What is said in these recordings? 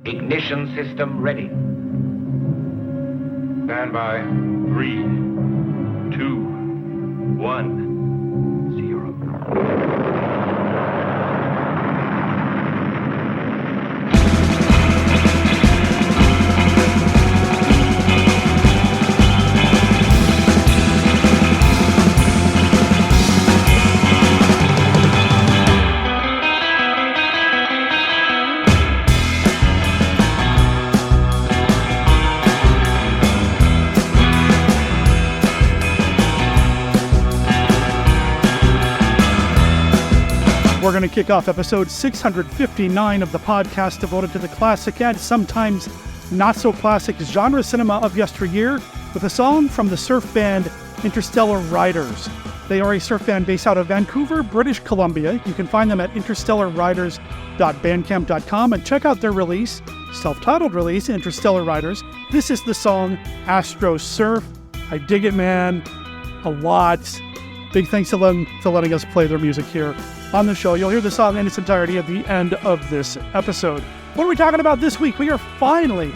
Ignition system ready. Stand by. 3, 2, 1, 0. We're going to kick off episode 659 of the podcast devoted to the classic and sometimes not-so-classic genre cinema of yesteryear with a song from the surf band Interstellar Riders. They are a surf band based out of Vancouver, British Columbia. You can find them at interstellarriders.bandcamp.com and check out their release, self-titled release, Interstellar Riders. This is the song Astro Surf. I dig it, man, a lot. Big thanks to letting us play their music here on the show. You'll hear the song in its entirety at the end of this episode. What are we talking about this week? We are finally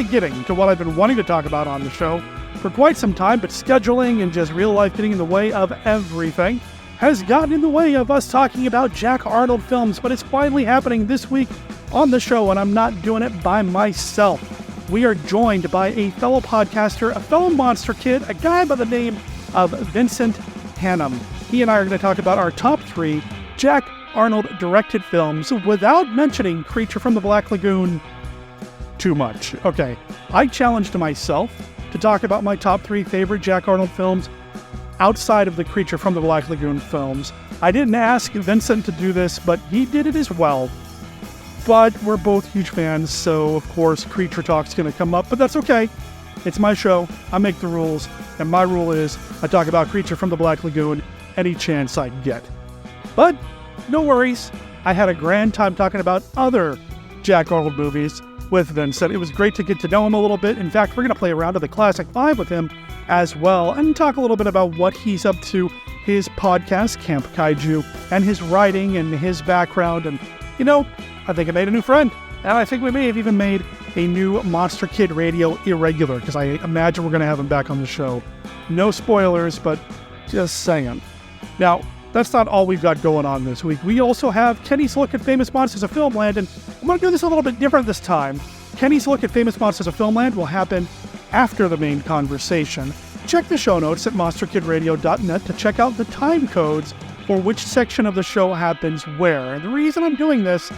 getting to what I've been wanting to talk about on the show for quite some time, but scheduling and just real life getting in the way of everything has gotten in the way of us talking about Jack Arnold films, but it's finally happening this week on the show, and I'm not doing it by myself. We are joined by a fellow podcaster, a fellow monster kid, a guy by the name of Vincent Hannam. He and I are going to talk about our top 3 Jack Arnold directed films without mentioning Creature from the Black Lagoon too much. Okay, I challenged myself to talk about my top 3 favorite Jack Arnold films outside of the Creature from the Black Lagoon films. I didn't ask Vincent to do this, but he did it as well. But we're both huge fans, so of course Creature Talk's going to come up, but that's okay. It's my show, I make the rules, and my rule is I talk about Creature from the Black Lagoon any chance I get. But no worries, I had a grand time talking about other Jack Arnold movies with Vincent. It was great to get to know him a little bit. In fact, we're going to play around to the Classic 5 with him as well and talk a little bit about what he's up to, his podcast, Camp Kaiju, and his writing and his background. And, you know, I think I made a new friend. And I think we may have even made a new Monster Kid Radio irregular, because I imagine we're going to have him back on the show. No spoilers, but just saying. Now, that's not all we've got going on this week. We also have Kenny's Look at Famous Monsters of Filmland, and I'm going to do this a little bit different this time. Kenny's Look at Famous Monsters of Filmland will happen after the main conversation. Check the show notes at monsterkidradio.net to check out the time codes for which section of the show happens where. And the reason I'm doing this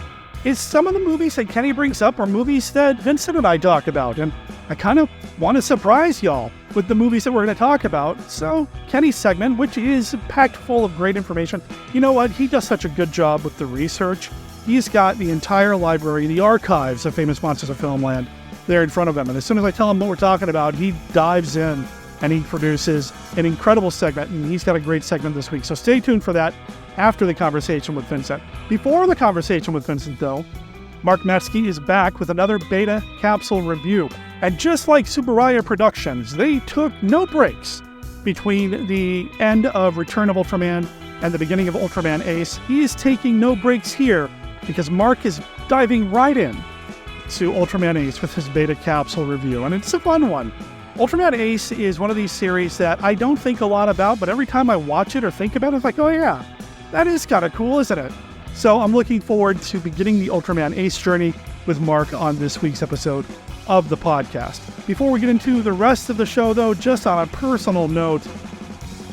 is some of the movies that Kenny brings up are movies that Vincent and I talk about, and I kind of want to surprise y'all with the movies that we're going to talk about. So Kenny's segment, which is packed full of great information, you know what? He does such a good job with the research. He's got the entire library, the archives of Famous Monsters of Filmland there in front of him. And as soon as I tell him what we're talking about, he dives in and he produces an incredible segment. And he's got a great segment this week. So stay tuned for that after the conversation with Vincent. Before the conversation with Vincent, though, Mark MATZKE is back with another Beta Capsule review. And just like Subaraya Productions, they took no breaks between the end of Return of Ultraman and the beginning of Ultraman Ace. He is taking no breaks here because Mark is diving right in to Ultraman Ace with his Beta Capsule review. And it's a fun one. Ultraman Ace is one of these series that I don't think a lot about, but every time I watch it or think about it, it's like, oh yeah, that is kind of cool, isn't it? So I'm looking forward to beginning the Ultraman Ace journey with Mark on this week's episode of the podcast. Before we get into the rest of the show, though, just on a personal note,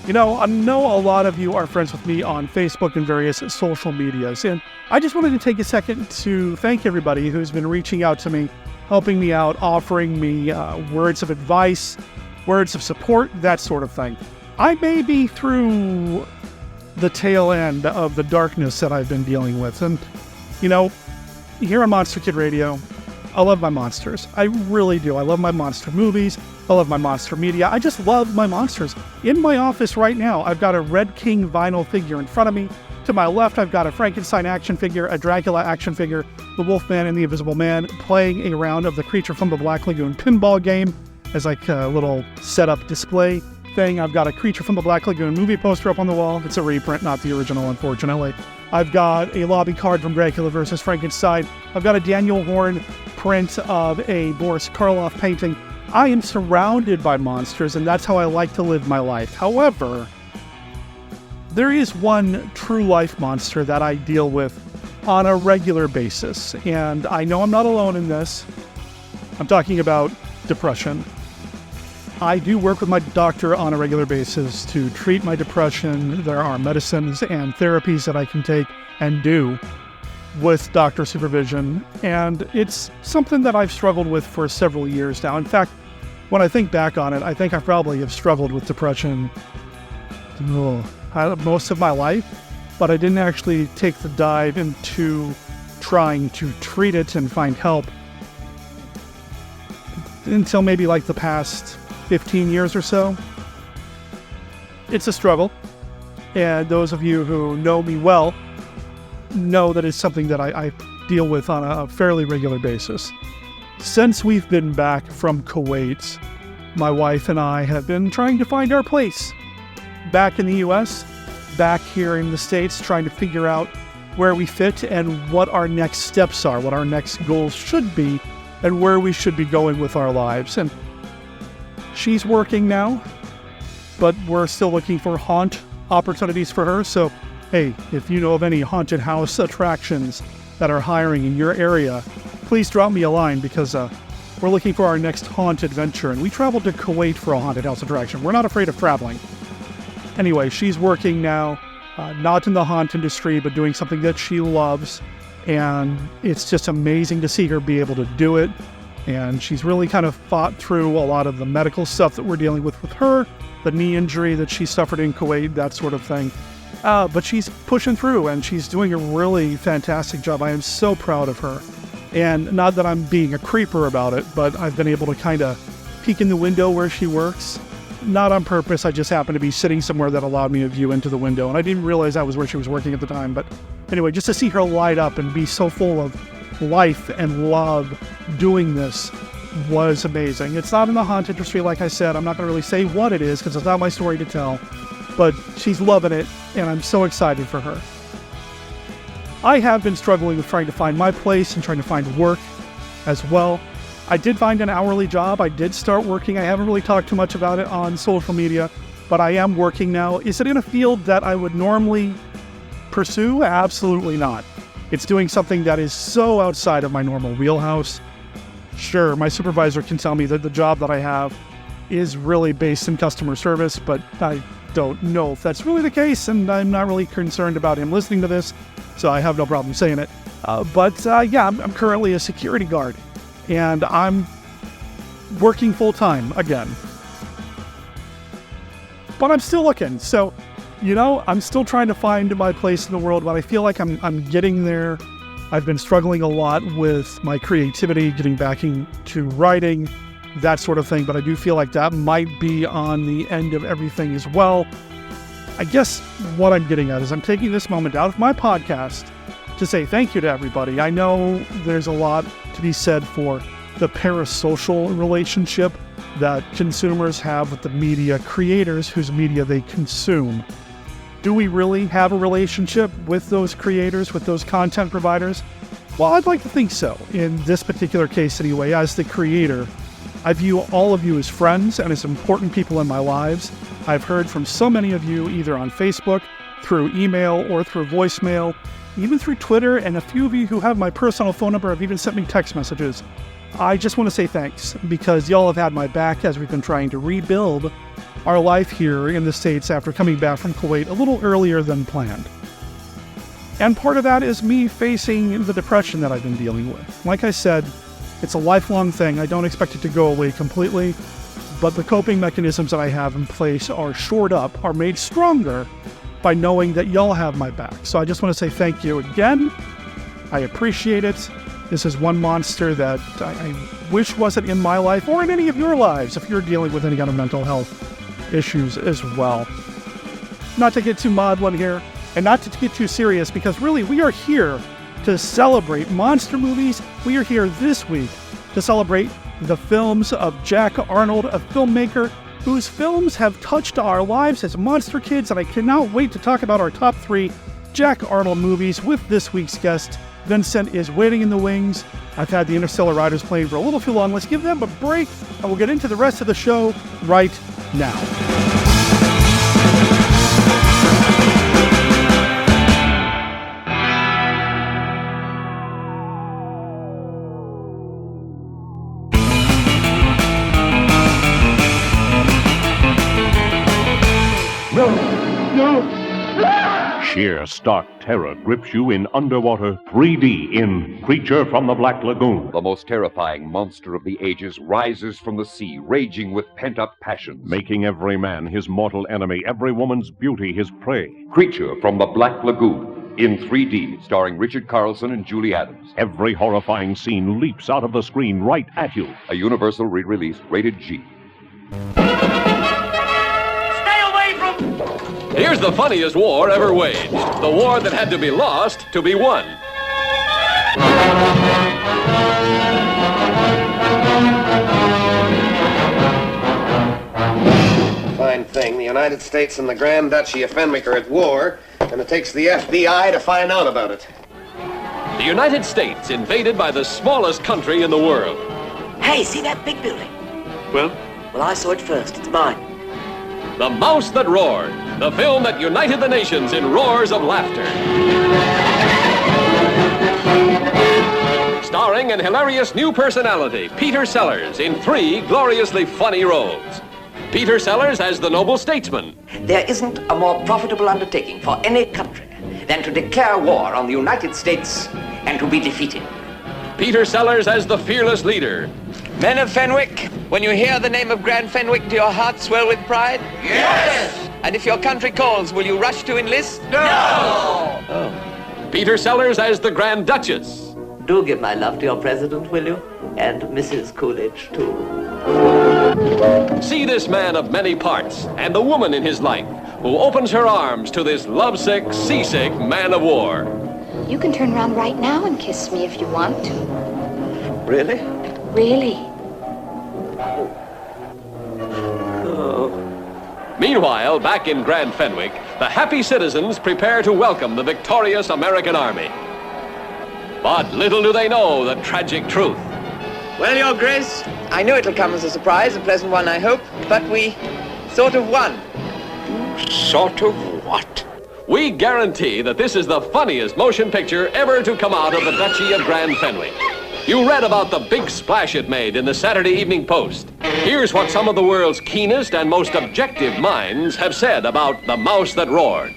you know, I know a lot of you are friends with me on Facebook and various social medias, and I just wanted to take a second to thank everybody who's been reaching out to me, helping me out, offering me words of advice, words of support, that sort of thing. I may be through the tail end of the darkness that I've been dealing with, and, you know, here on Monster Kid Radio, I love my monsters. I really do. I love my monster movies. I love my monster media. I just love my monsters. In my office right now, I've got a Red King vinyl figure in front of me. To my left, I've got a Frankenstein action figure, a Dracula action figure, the Wolfman and the Invisible Man playing a round of the Creature from the Black Lagoon pinball game as like a little setup display thing. I've got a Creature from the Black Lagoon movie poster up on the wall. It's a reprint, not the original, unfortunately. I've got a lobby card from Dracula vs. Frankenstein. I've got a Daniel Horn print of a Boris Karloff painting. I am surrounded by monsters, and that's how I like to live my life. However, there is one true life monster that I deal with on a regular basis, and I know I'm not alone in this. I'm talking about depression. I do work with my doctor on a regular basis to treat my depression. There are medicines and therapies that I can take and do with doctor supervision, and it's something that I've struggled with for several years now. In fact, when I think back on it, I think I probably have struggled with depression most of my life, but I didn't actually take the dive into trying to treat it and find help until maybe like the past 15 years or so. It's a struggle, and those of you who know me well know that it's something that I deal with on a fairly regular basis. Since we've been back from Kuwait, my wife and I have been trying to find our place back in the US, back here in the States, trying to figure out where we fit and what our next steps are, what our next goals should be, and where we should be going with our lives. And she's working now, but we're still looking for haunt opportunities for her. So, hey, if you know of any haunted house attractions that are hiring in your area, please drop me a line, because we're looking for our next haunt adventure. And we traveled to Kuwait for a haunted house attraction. We're not afraid of traveling. Anyway, she's working now, not in the haunt industry, but doing something that she loves. And it's just amazing to see her be able to do it. And she's really kind of fought through a lot of the medical stuff that we're dealing with her, the knee injury that she suffered in Kuwait, that sort of thing. But she's pushing through, and she's doing a really fantastic job. I am so proud of her. And not that I'm being a creeper about it, but I've been able to kind of peek in the window where she works. Not on purpose, I just happened to be sitting somewhere that allowed me a view into the window, and I didn't realize that was where she was working at the time. But anyway, just to see her light up and be so full of life and love doing this was amazing. It's not in the haunt industry, like I said. I'm not going to really say what it is, because it's not my story to tell, but she's loving it, and I'm so excited for her. I have been struggling with trying to find my place and trying to find work as well. I did find an hourly job. I did start working. I haven't really talked too much about it on social media, but I am working now. Is it in a field that I would normally pursue? Absolutely not. It's doing something that is so outside of my normal wheelhouse. Sure, my supervisor can tell me that the job that I have is really based in customer service, but I don't know if that's really the case, and I'm not really concerned about him listening to this, so I have no problem saying it. Yeah, I'm currently a security guard, and I'm working full-time again. But I'm still looking, so, I'm still trying to find my place in the world, but I feel like I'm getting there. I've been struggling a lot with my creativity, getting back into writing, that sort of thing, but I do feel like that might be on the end of everything as well. I guess what I'm getting at is I'm taking this moment out of my podcast to say thank you to everybody. I know there's a lot to be said for the parasocial relationship that consumers have with the media creators whose media they consume. Do we really have a relationship with those creators, with those content providers? Well, I'd like to think so. In this particular case anyway, as the creator, I view all of you as friends and as important people in my lives. I've heard from so many of you either on Facebook, through email, or through voicemail, even through Twitter, and a few of you who have my personal phone number have even sent me text messages. I just want to say thanks, because y'all have had my back as we've been trying to rebuild our life here in the States after coming back from Kuwait a little earlier than planned. And part of that is me facing the depression that I've been dealing with. Like I said, it's a lifelong thing. I don't expect it to go away completely, but the coping mechanisms that I have in place are shored up, are made stronger by knowing that y'all have my back. So I just want to say thank you again. I appreciate it. This is one monster that I wish wasn't in my life or in any of your lives if you're dealing with any kind of mental health issues as well. Not to get too maudlin here, and not to get too serious, because really we are here to celebrate monster movies. We are here this week to celebrate the films of Jack Arnold, a filmmaker whose films have touched our lives as monster kids, and I cannot wait to talk about our top 3 Jack Arnold movies with this week's guest. Vincent is waiting in the wings. I've had the Interstellar Riders playing for a little too long. Let's give them a break, and we'll get into the rest of the show right now. Sheer, stark terror grips you in underwater 3D in Creature from the Black Lagoon. The most terrifying monster of the ages rises from the sea, raging with pent-up passions. Making every man his mortal enemy, every woman's beauty his prey. Creature from the Black Lagoon in 3D, starring Richard Carlson and Julie Adams. Every horrifying scene leaps out of the screen right at you. A Universal re-release, rated G. Here's the funniest war ever waged. The war that had to be lost to be won. Fine thing. The United States and the Grand Duchy of Fenwick are at war, and it takes the FBI to find out about it. The United States invaded by the smallest country in the world. Hey, see that big building? Well, I saw it first. It's mine. The Mouse That Roared, the film that united the nations in roars of laughter. Starring an hilarious new personality, Peter Sellers, in 3 gloriously funny roles. Peter Sellers as the noble statesman. There isn't a more profitable undertaking for any country than to declare war on the United States and to be defeated. Peter Sellers as the fearless leader. Men of Fenwick, when you hear the name of Grand Fenwick, do your hearts swell with pride? Yes! And if your country calls, will you rush to enlist? No! Oh. Peter Sellers as the Grand Duchess. Do give my love to your president, will you? And Mrs. Coolidge, too. See this man of many parts and the woman in his life who opens her arms to this lovesick, seasick man of war. You can turn around right now and kiss me if you want to. Really? Really? Meanwhile, back in Grand Fenwick, the happy citizens prepare to welcome the victorious American army. But little do they know the tragic truth. Well, Your Grace, I knew it'll come as a surprise, a pleasant one, I hope, but we sort of won. Sort of what? We guarantee that this is the funniest motion picture ever to come out of the Duchy of Grand Fenwick. You read about the big splash it made in the Saturday Evening Post. Here's what some of the world's keenest and most objective minds have said about The Mouse That Roared.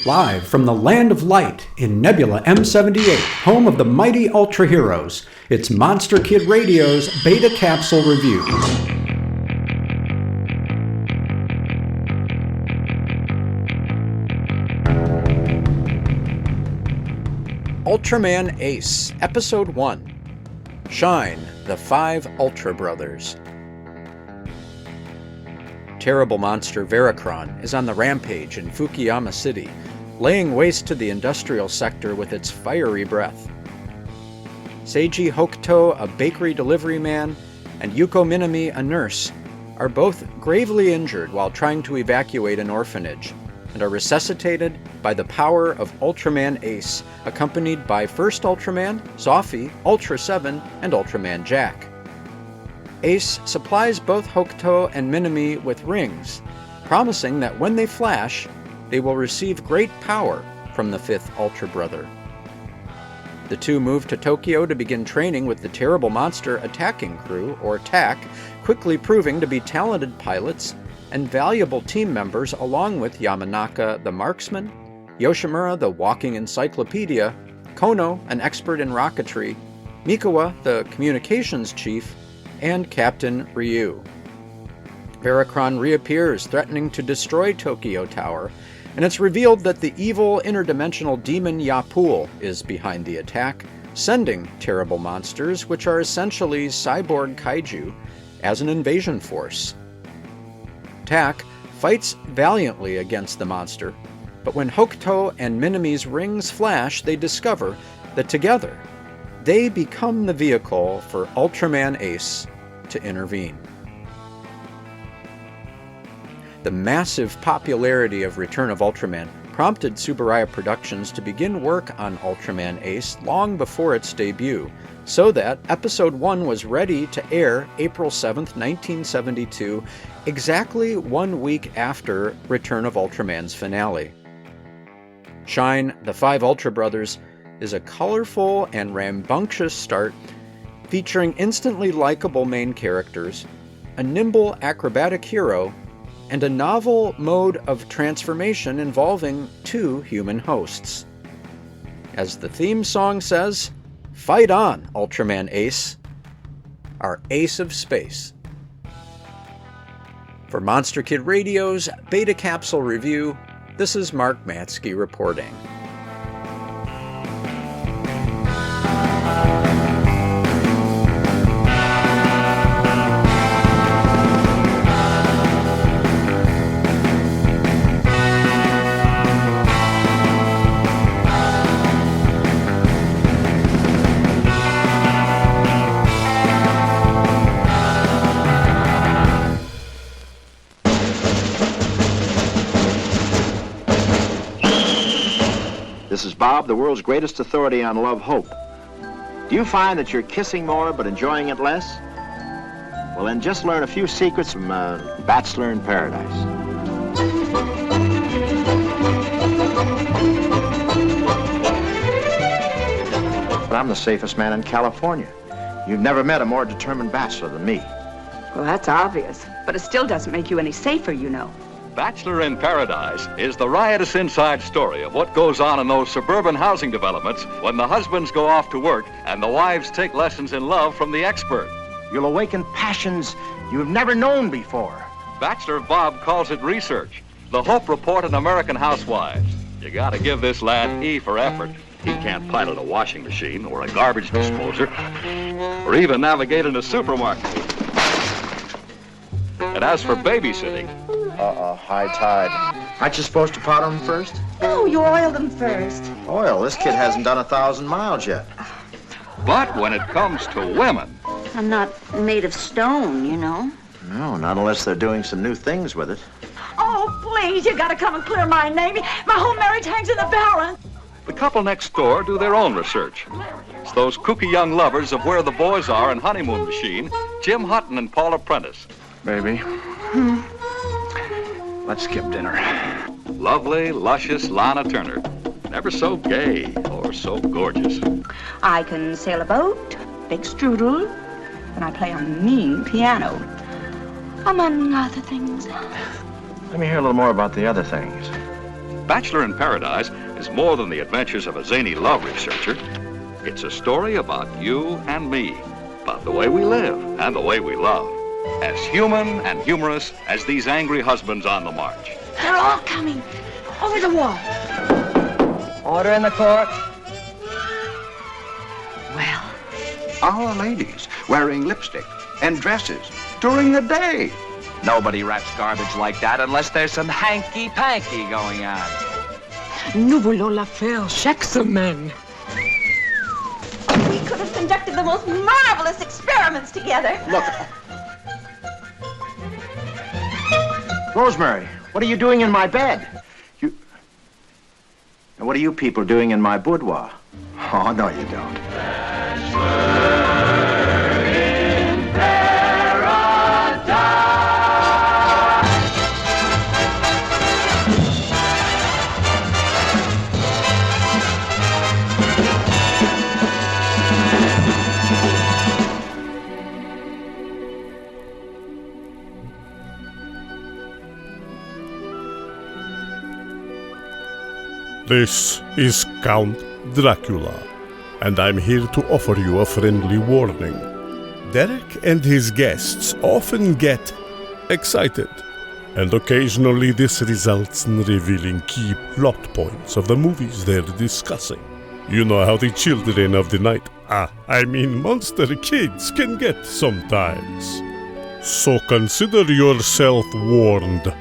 Live from the Land of Light in Nebula M78, home of the mighty Ultra Heroes, it's Monster Kid Radio's Beta Capsule Review. Ultraman Ace, Episode 1. Shine, the 5 Ultra Brothers. Terrible monster Veracron is on the rampage in Fukuyama City, laying waste to the industrial sector with its fiery breath. Seiji Hokuto, a bakery delivery man, and Yuko Minami, a nurse, are both gravely injured while trying to evacuate an orphanage, and are resuscitated by the power of Ultraman Ace, accompanied by First Ultraman, Zoffy, Ultra 7, and Ultraman Jack. Ace supplies both Hokuto and Minami with rings, promising that when they flash, they will receive great power from the 5th Ultra Brother. The two move to Tokyo to begin training with the Terrible Monster Attacking Crew, or TAC, quickly proving to be talented pilots and valuable team members along with Yamanaka the Marksman, Yoshimura the Walking Encyclopedia, Kono, an expert in rocketry, Mikawa the Communications Chief, and Captain Ryu. Veracron reappears, threatening to destroy Tokyo Tower, and it's revealed that the evil interdimensional demon Yapul is behind the attack, sending terrible monsters, which are essentially cyborg kaiju, as an invasion force. attack, fights valiantly against the monster, but when Hokuto and Minami's rings flash, they discover that together, they become the vehicle for Ultraman Ace to intervene. The massive popularity of Return of Ultraman prompted Tsuburaya Productions to begin work on Ultraman Ace long before its debut, so that Episode 1 was ready to air April 7th, 1972, exactly 1 week after Return of Ultraman's finale. Shine, the Five Ultra Brothers is a colorful and rambunctious start featuring instantly likable main characters, a nimble acrobatic hero, and a novel mode of transformation involving 2 human hosts. As the theme song says, "Fight on, Ultraman Ace, our ace of space." For Monster Kid Radio's Beta Capsule Review, this is Mark Matzke reporting. This is Bob, the world's greatest authority on love hope. Do you find that you're kissing more but enjoying it less? Well, then just learn a few secrets from Bachelor in Paradise. But I'm the safest man in California. You've never met a more determined bachelor than me. Well, that's obvious, but it still doesn't make you any safer, you know. Bachelor in Paradise is the riotous inside story of what goes on in those suburban housing developments when the husbands go off to work and the wives take lessons in love from the expert. You'll awaken passions you've never known before. Bachelor Bob calls it research. The Hope Report on American Housewives. You gotta give this lad E for effort. He can't pilot a washing machine or a garbage disposer or even navigate in a supermarket. And as for babysitting... high tide. Aren't you supposed to powder them first? No, you oil them first. Oil? This kid hasn't done 1,000 miles yet. But when it comes to women... I'm not made of stone, you know. No, not unless they're doing some new things with it. Oh, please, you gotta come and clear my name. My whole marriage hangs in the balance. The couple next door do their own research. It's those kooky young lovers of Where the Boys Are and Honeymoon Machine, Jim Hutton and Paula Prentice. Baby. Let's skip dinner. Lovely, luscious Lana Turner. Never so gay or so gorgeous. I can sail a boat, bake strudel, and I play a mean piano. Among other things. Let me hear a little more about the other things. Bachelor in Paradise is more than the adventures of a zany love researcher. It's a story about you and me, about the way we live and the way we love. As human and humorous as these angry husbands on the march. They're all coming. Over the wall. Order in the court. Well. Our ladies wearing lipstick and dresses during the day. Nobody wraps garbage like that unless there's some hanky-panky going on. Nous voulons la faire chaque semaine. We could have conducted the most marvelous experiments together. Look. Rosemary, what are you doing in my bed? And what are you people doing in my boudoir? Oh, no, you don't. This is Count Dracula, and I'm here to offer you a friendly warning. Derek and his guests often get excited, and occasionally this results in revealing key plot points of the movies they're discussing. You know how the children of the night, monster kids, can get sometimes. So consider yourself warned,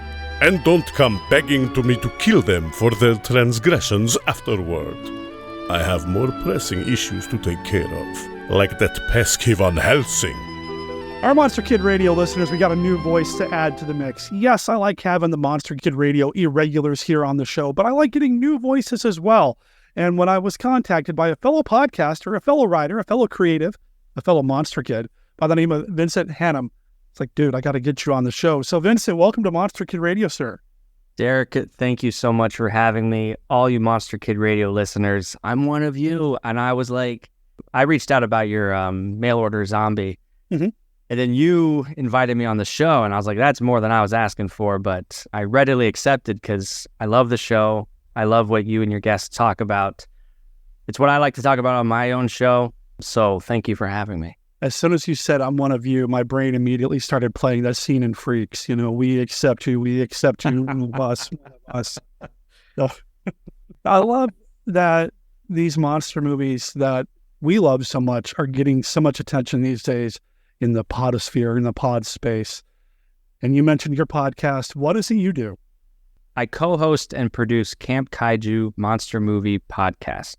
and don't come begging to me to kill them for their transgressions afterward. I have more pressing issues to take care of, like that pesky Van Helsing. Our Monster Kid Radio listeners, we got a new voice to add to the mix. Yes, I like having the Monster Kid Radio irregulars here on the show, but I like getting new voices as well. And when I was contacted by a fellow podcaster, a fellow writer, a fellow creative, a fellow Monster Kid by the name of Vincent Hannam, it's like, dude, I got to get you on the show. So Vincent, welcome to Monster Kid Radio, sir. Derek, thank you so much for having me. All you Monster Kid Radio listeners, I'm one of you. And I was like, I reached out about your mail order zombie. Mm-hmm. And then you invited me on the show. And I was like, that's more than I was asking for. But I readily accepted because I love the show. I love what you and your guests talk about. It's what I like to talk about on my own show. So thank you for having me. As soon as you said, I'm one of you, my brain immediately started playing that scene in Freaks. You know, we accept you, us. So, I love that these monster movies that we love so much are getting so much attention these days in the podosphere, in the pod space. And you mentioned your podcast. What is it you do? I co-host and produce Camp Kaiju Monster Movie Podcast.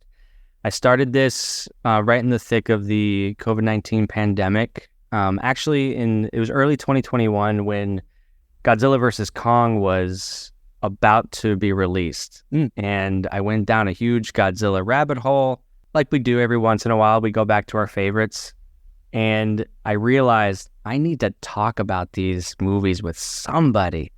I started this right in the thick of the COVID-19 pandemic. It was early 2021 when Godzilla vs. Kong was about to be released. And I went down a huge Godzilla rabbit hole. Like we do every once in a while, we go back to our favorites. And I realized I need to talk about these movies with somebody.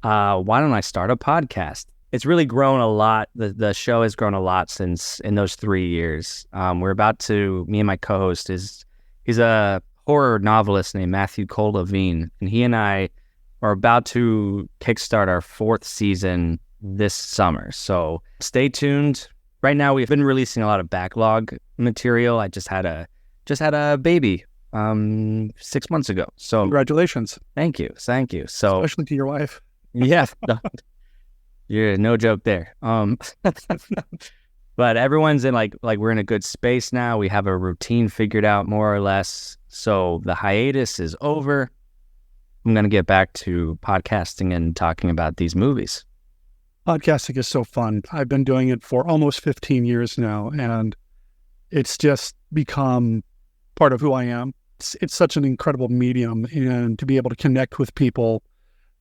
Why don't I start a podcast? It's really grown a lot. The show has grown a lot since in those 3 years. Me and my co-host he's a horror novelist named Matthew Cole Levine, and he and I are about to kickstart our 4th season this summer. So stay tuned. Right now we've been releasing a lot of backlog material. I just had a baby 6 months ago. So congratulations. Thank you. So especially to your wife. Yeah. Yeah, no joke there. But everyone's in like we're in a good space now. We have a routine figured out more or less. So the hiatus is over. I'm going to get back to podcasting and talking about these movies. Podcasting is so fun. I've been doing it for almost 15 years now, and it's just become part of who I am. It's such an incredible medium, and to be able to connect with people,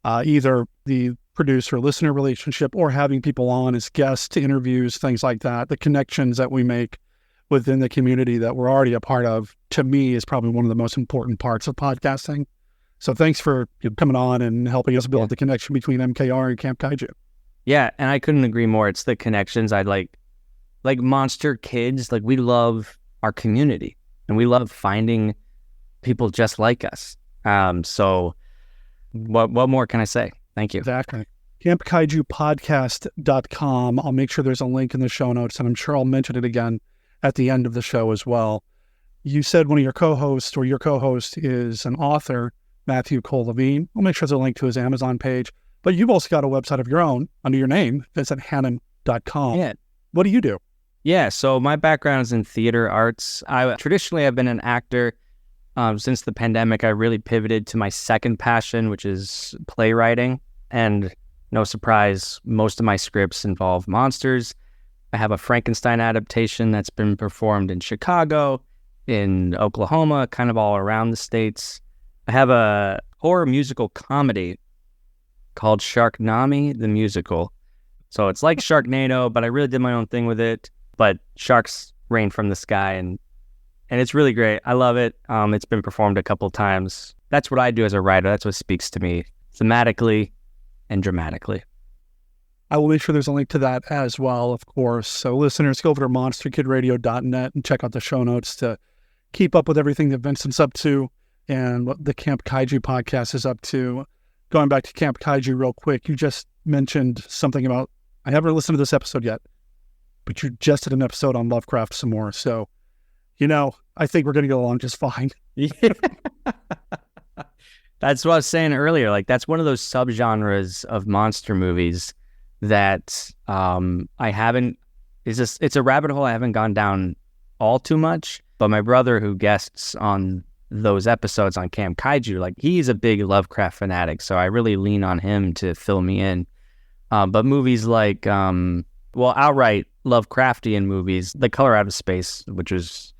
either the producer-listener relationship or having people on as guests, interviews, things like that, the connections that we make within the community that we're already a part of, to me, is probably one of the most important parts of podcasting. So thanks for coming on and helping us build the connection between MKR and Camp Kaiju. Yeah, and I couldn't agree more. It's the connections. I like Monster Kids. Like, we love our community, and we love finding people just like us. So what more can I say? Thank you. Exactly. CampKaijuPodcast.com. I'll make sure there's a link in the show notes, and I'm sure I'll mention it again at the end of the show as well. You said one of your co-hosts or your co-host is an author, Matthew Cole Levine. I'll make sure there's a link to his Amazon page. But you've also got a website of your own under your name, VincentHannam.com. Yeah. What do you do? Yeah, so my background is in theater arts. Traditionally, I've been an actor. Since the pandemic, I really pivoted to my second passion, which is playwriting. And no surprise, most of my scripts involve monsters. I have a Frankenstein adaptation that's been performed in Chicago, in Oklahoma, kind of all around the States. I have a horror musical comedy called Sharknami the Musical. So it's like Sharknado, but I really did my own thing with it. But sharks rain from the sky, and it's really great. I love it. It's been performed a couple times. That's what I do as a writer. That's what speaks to me thematically and dramatically. I will make sure there's a link to that as well, of course. So listeners, go over to monsterkidradio.net and check out the show notes to keep up with everything that Vincent's up to and what the Camp Kaiju podcast is up to. Going back to Camp Kaiju real quick, you just mentioned something about, I haven't listened to this episode yet, but you just did an episode on Lovecraft some more. So, I think we're going to get along just fine. Yeah. That's what I was saying earlier. Like, that's one of those subgenres of monster movies that it's a rabbit hole I haven't gone down all too much. But my brother, who guests on those episodes on Camp Kaiju, like he's a big Lovecraft fanatic, so I really lean on him to fill me in. But movies like, outright Lovecraftian movies, The Color Out of Space, which was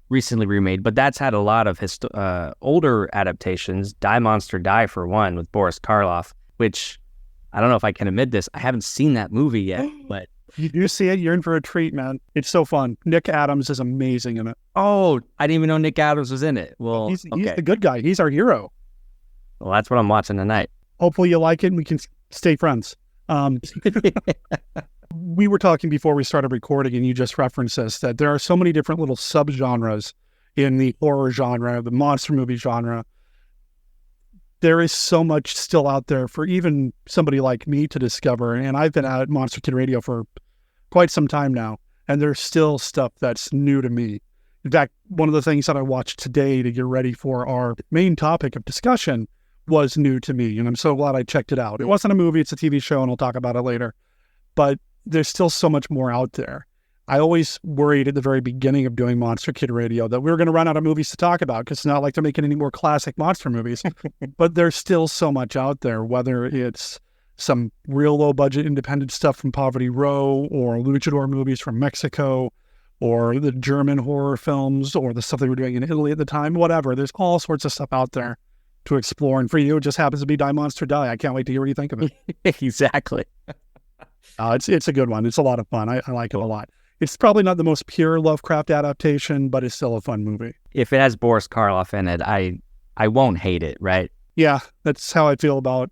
recently remade, but that's had a lot of older adaptations. Die Monster Die, for one, with Boris Karloff, which I don't know if I can admit this, I haven't seen that movie yet, but you do see it, you're in for a treat, man. It's so fun. Nick Adams is amazing in it. Oh, I didn't even know Nick Adams was in it. Well, he's the good guy. He's our hero. Well, that's what I'm watching tonight. Hopefully you like it and we can stay friends. We were talking before we started recording, and you just referenced this, that there are so many different little subgenres in the horror genre, the monster movie genre. There is so much still out there for even somebody like me to discover. And I've been at Monster Kid Radio for quite some time now, and there's still stuff that's new to me. In fact, one of the things that I watched today to get ready for our main topic of discussion was new to me, and I'm so glad I checked it out. It wasn't a movie, it's a TV show, and I'll talk about it later. But there's still so much more out there. I always worried at the very beginning of doing Monster Kid Radio that we were going to run out of movies to talk about, because it's not like they're making any more classic monster movies. But there's still so much out there, whether it's some real low-budget independent stuff from Poverty Row, or luchador movies from Mexico, or the German horror films, or the stuff they were doing in Italy at the time, whatever. There's all sorts of stuff out there to explore. And for you, it just happens to be Die Monster Die. I can't wait to hear what you think of it. Exactly. It's a good one. It's a lot of fun. I like it a lot. It's probably not the most pure Lovecraft adaptation, but it's still a fun movie. If it has Boris Karloff in it, I won't hate it, right? Yeah, that's how I feel about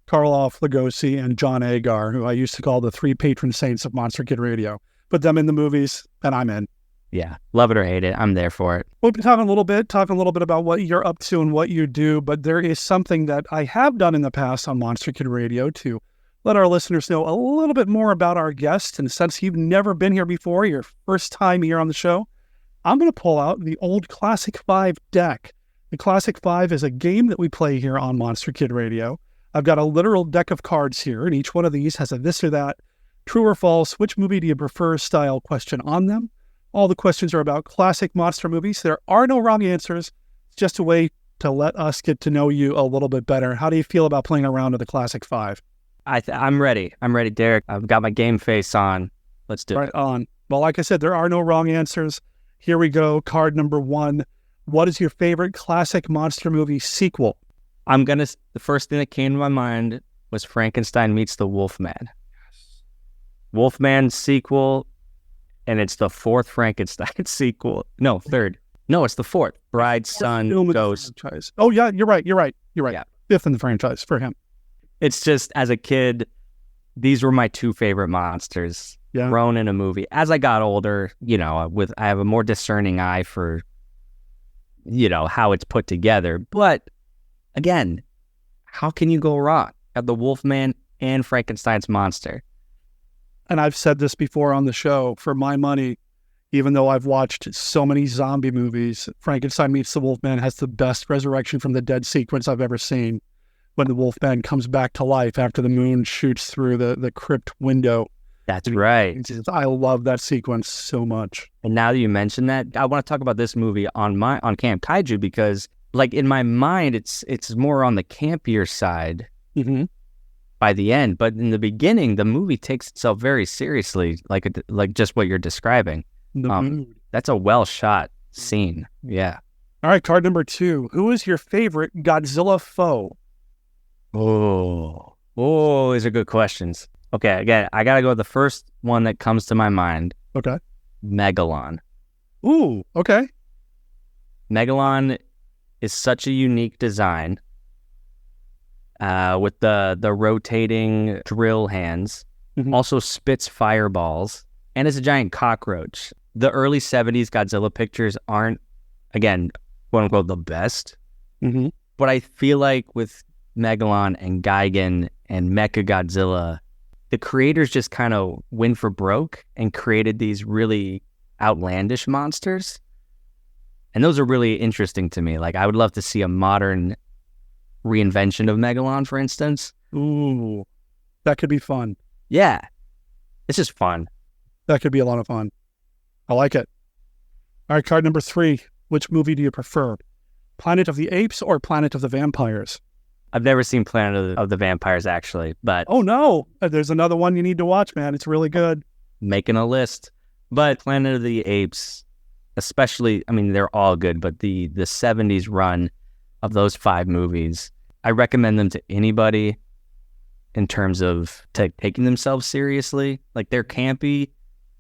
Karloff, Lugosi, and John Agar, who I used to call the three patron saints of Monster Kid Radio. Put them in the movies, and I'm in. Yeah, love it or hate it, I'm there for it. We'll be talking a little bit about what you're up to and what you do, but there is something that I have done in the past on Monster Kid Radio to let our listeners know a little bit more about our guest. And since you've never been here before, your first time here on the show, I'm going to pull out the old Classic 5 deck. The Classic 5 is a game that we play here on Monster Kid Radio. I've got a literal deck of cards here, and each one of these has a this or that, true or false, which movie do you prefer style question on them. All the questions are about classic monster movies. There are no wrong answers. It's just a way to let us get to know you a little bit better. How do you feel about playing around with the Classic 5? I'm ready. I'm ready, Derek. I've got my game face on. Let's do it. Right on. Well, like I said, there are no wrong answers. Here we go. Card number 1. What is your favorite classic monster movie sequel? The first thing that came to my mind was Frankenstein Meets the Wolfman. Yes. Wolfman sequel, and it's the 4th Frankenstein sequel. No, 3rd. No, it's the 4th. Bride, Son, Ghost. Oh, yeah, you're right. Yeah. 5th in the franchise for him. It's just, as a kid, these were my 2 favorite monsters thrown in a movie. As I got older, I have a more discerning eye for, how it's put together. But again, how can you go wrong at the Wolfman and Frankenstein's monster? And I've said this before on the show, for my money, even though I've watched so many zombie movies, Frankenstein Meets the Wolfman has the best resurrection from the dead sequence I've ever seen. When the Wolfman comes back to life after the moon shoots through the crypt window. That's right. I love that sequence so much. And now that you mention that, I want to talk about this movie on Camp Kaiju, because like in my mind, it's more on the campier side by the end. But in the beginning, the movie takes itself very seriously, like just what you're describing. That's a well shot scene. Yeah. All right, card number 2. Who is your favorite Godzilla foe? Oh, these are good questions. Okay, again, I gotta go with the first one that comes to my mind. Okay. Megalon. Ooh, okay. Megalon is such a unique design with the rotating drill hands. Also spits fireballs, and is a giant cockroach. The early 70s Godzilla pictures aren't, again, quote unquote, the best. But I feel like with Megalon and Gigan and Mechagodzilla, the creators just kind of went for broke and created these really outlandish monsters. And those are really interesting to me. Like, I would love to see a modern reinvention of Megalon, for instance. Ooh, that could be fun. Yeah, it's just fun. That could be a lot of fun. I like it. All right, card number 3. Which movie do you prefer? Planet of the Apes or Planet of the Vampires? I've never seen Planet of the Vampires, actually, but... Oh, no. There's another one you need to watch, man. It's really good. Making a list. But Planet of the Apes, especially, I mean, they're all good, but the 70s run of those 5 movies, I recommend them to anybody in terms of taking themselves seriously. Like, they're campy,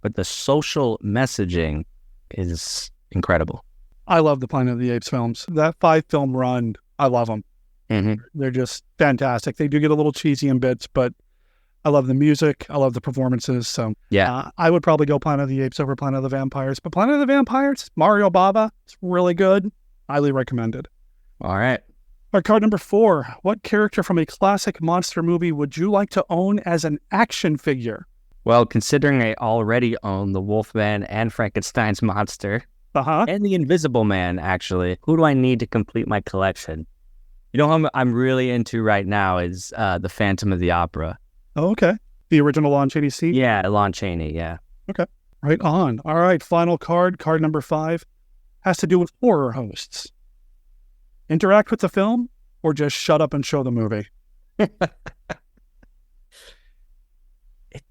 but the social messaging is incredible. I love the Planet of the Apes films. That 5-film run, I love them. Mm-hmm. They're just fantastic. They do get a little cheesy in bits, but I love the music. I love the performances. So yeah, I would probably go Planet of the Apes over Planet of the Vampires. But Planet of the Vampires, Mario Bava, it's really good. Highly recommended. All right. All right, card number 4. What character from a classic monster movie would you like to own as an action figure? Well, considering I already own the Wolfman and Frankenstein's monster, and the Invisible Man, actually, who do I need to complete my collection? You know who I'm really into right now is the Phantom of the Opera. Oh, okay. The original Lon Chaney scene? Yeah, Lon Chaney, yeah. Okay. Right on. All right, final card number 5, has to do with horror hosts. Interact with the film or just shut up and show the movie? It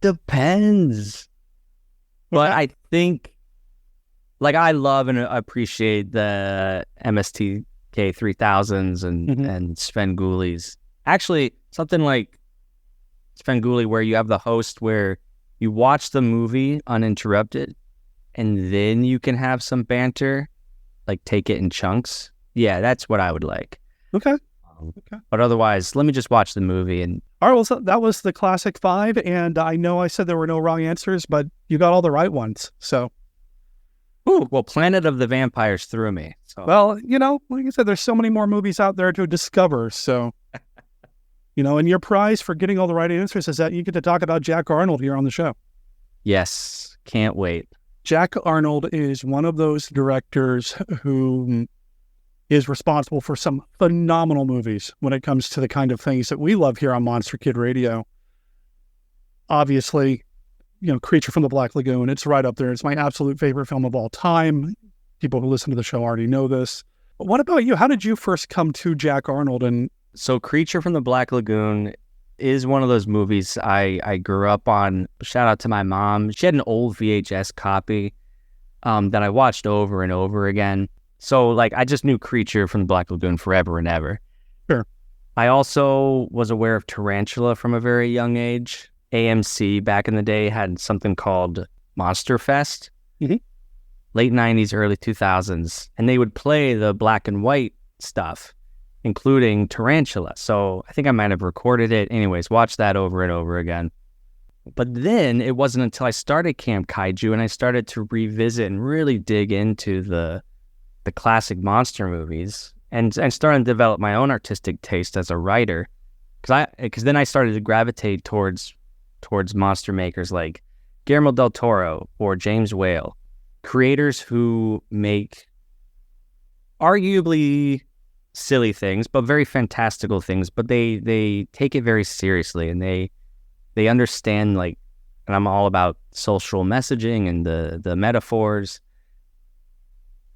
depends. But I think, like, I love and appreciate the MST 3000s and Svengoolies. Actually, something like Svengooli where you have the host where you watch the movie uninterrupted and then you can have some banter, like take it in chunks. Yeah, that's what I would like. Okay. But otherwise, let me just watch the movie. And all right, well, so that was the classic 5, and I know I said there were no wrong answers, but you got all the right ones, so... Ooh, well, Planet of the Vampires threw me. So. Well, you know, like I said, there's so many more movies out there to discover. So, you know, and your prize for getting all the right answers is that you get to talk about Jack Arnold here on the show. Yes, can't wait. Jack Arnold is one of those directors who is responsible for some phenomenal movies when it comes to the kind of things that we love here on Monster Kid Radio. Obviously, you know, Creature from the Black Lagoon, it's right up there. It's my absolute favorite film of all time. People who listen to the show already know this. But what about you? How did you first come to Jack Arnold? And so Creature from the Black Lagoon is one of those movies I grew up on. Shout out to my mom. She had an old VHS copy that I watched over and over again. So, like, I just knew Creature from the Black Lagoon forever and ever. Sure. I also was aware of Tarantula from a very young age. AMC back in the day had something called Monster Fest, late 90s, early 2000s, and they would play the black and white stuff, including Tarantula. So I think I might have recorded it. Anyways, watched that over and over again. But then it wasn't until I started Camp Kaiju and I started to revisit and really dig into the classic monster movies and started to develop my own artistic taste as a writer. Because then I started to gravitate towards monster makers like Guillermo del Toro or James Whale, creators who make arguably silly things, but very fantastical things, but they take it very seriously and they understand, like, and I'm all about social messaging and the metaphors.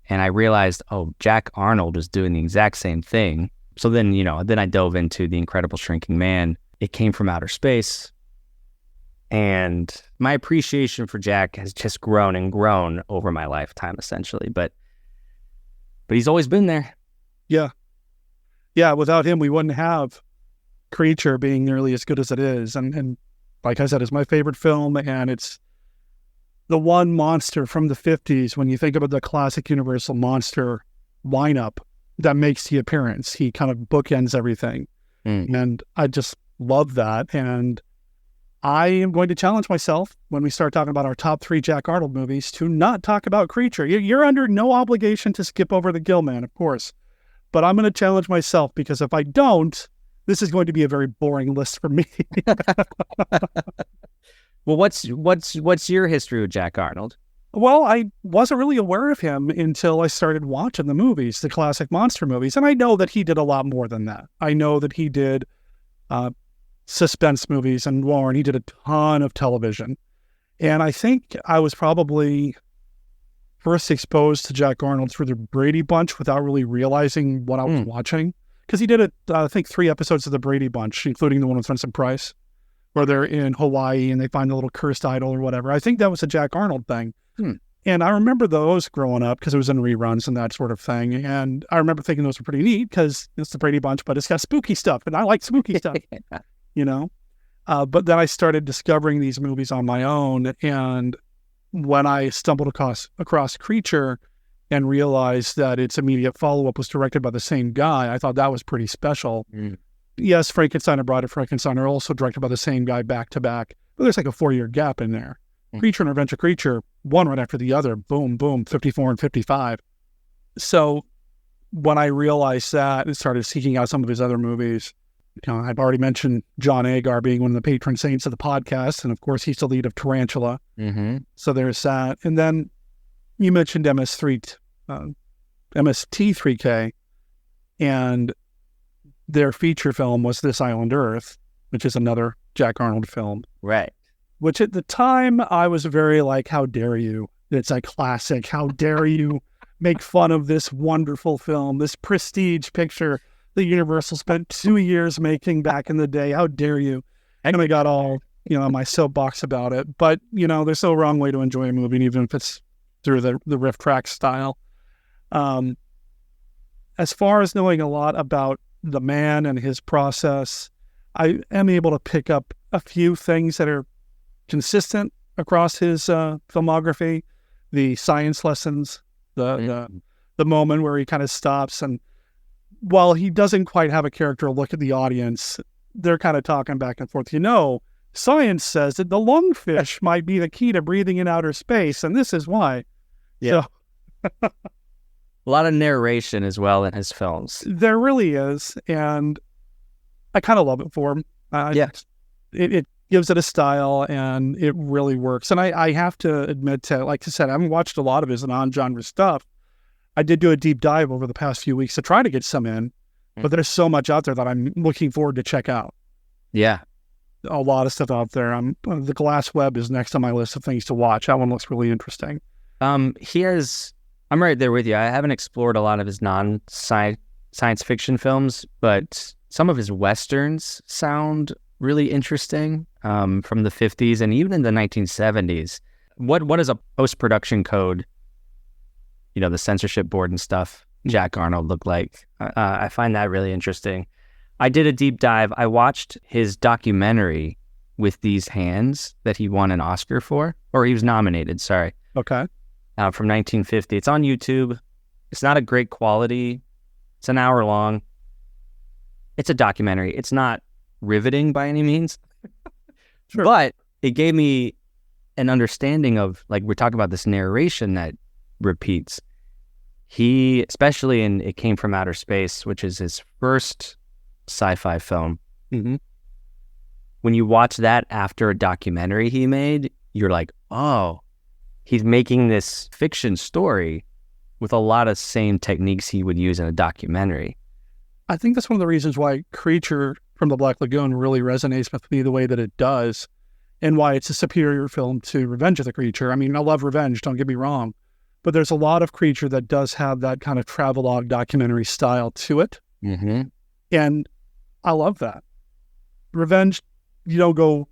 And I realized, oh, Jack Arnold was doing the exact same thing. So then, then I dove into The Incredible Shrinking Man. It came from outer space. And my appreciation for Jack has just grown and grown over my lifetime, essentially. But he's always been there. Yeah. Yeah, without him, we wouldn't have Creature being nearly as good as it is. And like I said, it's my favorite film, and it's the one monster from the 50s, when you think about the classic Universal monster lineup, that makes the appearance. He kind of bookends everything. And I just love that. And I am going to challenge myself when we start talking about our top 3 Jack Arnold movies to not talk about Creature. You're under no obligation to skip over the Gill-Man, of course. But I'm going to challenge myself, because if I don't, this is going to be a very boring list for me. Well, what's your history with Jack Arnold? Well, I wasn't really aware of him until I started watching the movies, the classic monster movies. And I know that he did a lot more than that. I know that he did suspense movies and noir, and he did a ton of television. And I think I was probably first exposed to Jack Arnold through the Brady Bunch without really realizing what I was watching. Because he did, I think, 3 episodes of the Brady Bunch, including the one with Vincent Price, where they're in Hawaii and they find the little cursed idol or whatever. I think that was a Jack Arnold thing. And I remember those growing up because it was in reruns and that sort of thing. And I remember thinking those were pretty neat because it's the Brady Bunch, but it's got spooky stuff. And I like spooky stuff, you know? But then I started discovering these movies on my own. And when I stumbled across Creature and realized that its immediate follow-up was directed by the same guy, I thought that was pretty special. Yes, Frankenstein and Bride of Frankenstein are also directed by the same guy back to back, but there's like a 4-year gap in there. Creature and Revenge of Creature, one right after the other, boom, boom, 54 and 55. So when I realized that and started seeking out some of his other movies, you know, I've already mentioned John Agar being one of the patron saints of the podcast, and of course he's the lead of Tarantula. So there's that. And then you mentioned MST3K, and their feature film was This Island Earth, which is another Jack Arnold film. Right. Which at the time I was very like, how dare you? It's a classic. How dare you make fun of this wonderful film, this prestige picture that Universal spent 2 years making back in the day. How dare you? And I got all, you know, my soapbox about it. But, you know, there's no wrong way to enjoy a movie, even if it's through the riff track style. As far as knowing a lot about the man and his process, I am able to pick up a few things that are consistent across his filmography. The science lessons, the moment where he kind of stops, and while he doesn't quite have a character look at the audience, they're kind of talking back and forth. You know, science says that the lungfish might be the key to breathing in outer space, and this is why. Yeah. So, a lot of narration as well in his films. There really is, and I kind of love it for him. It gives it a style, and it really works. And I have to admit, like I said, I haven't watched a lot of his non-genre stuff. I did do a deep dive over the past few weeks to try to get some in, but there's so much out there that I'm looking forward to check out. Yeah. A lot of stuff out there. The Glass Web is next on my list of things to watch. That one looks really interesting. I'm right there with you. I haven't explored a lot of his non-science fiction films, but some of his Westerns sound really interesting, from the 50s and even in the 1970s. What is a post-production code, you know, the censorship board and stuff, Jack Arnold looked like? I find that really interesting. I did a deep dive. I watched his documentary With These Hands that he won an Oscar for, or he was nominated, sorry. Okay. From 1950. It's on YouTube. It's not a great quality. It's an hour long. It's a documentary. It's not riveting by any means. Sure. But it gave me an understanding of, like, we're talking about this narration that repeats. He, especially in It Came From Outer Space, which is his first sci-fi film. When you watch that after a documentary he made, you're like, oh, he's making this fiction story with a lot of same techniques he would use in a documentary. I think that's one of the reasons why Creature from the Black Lagoon really resonates with me the way that it does, and why it's a superior film to Revenge of the Creature. I mean, I love Revenge, don't get me wrong, but there's a lot of Creature that does have that kind of travelogue documentary style to it. And I love that. Revenge, you don't go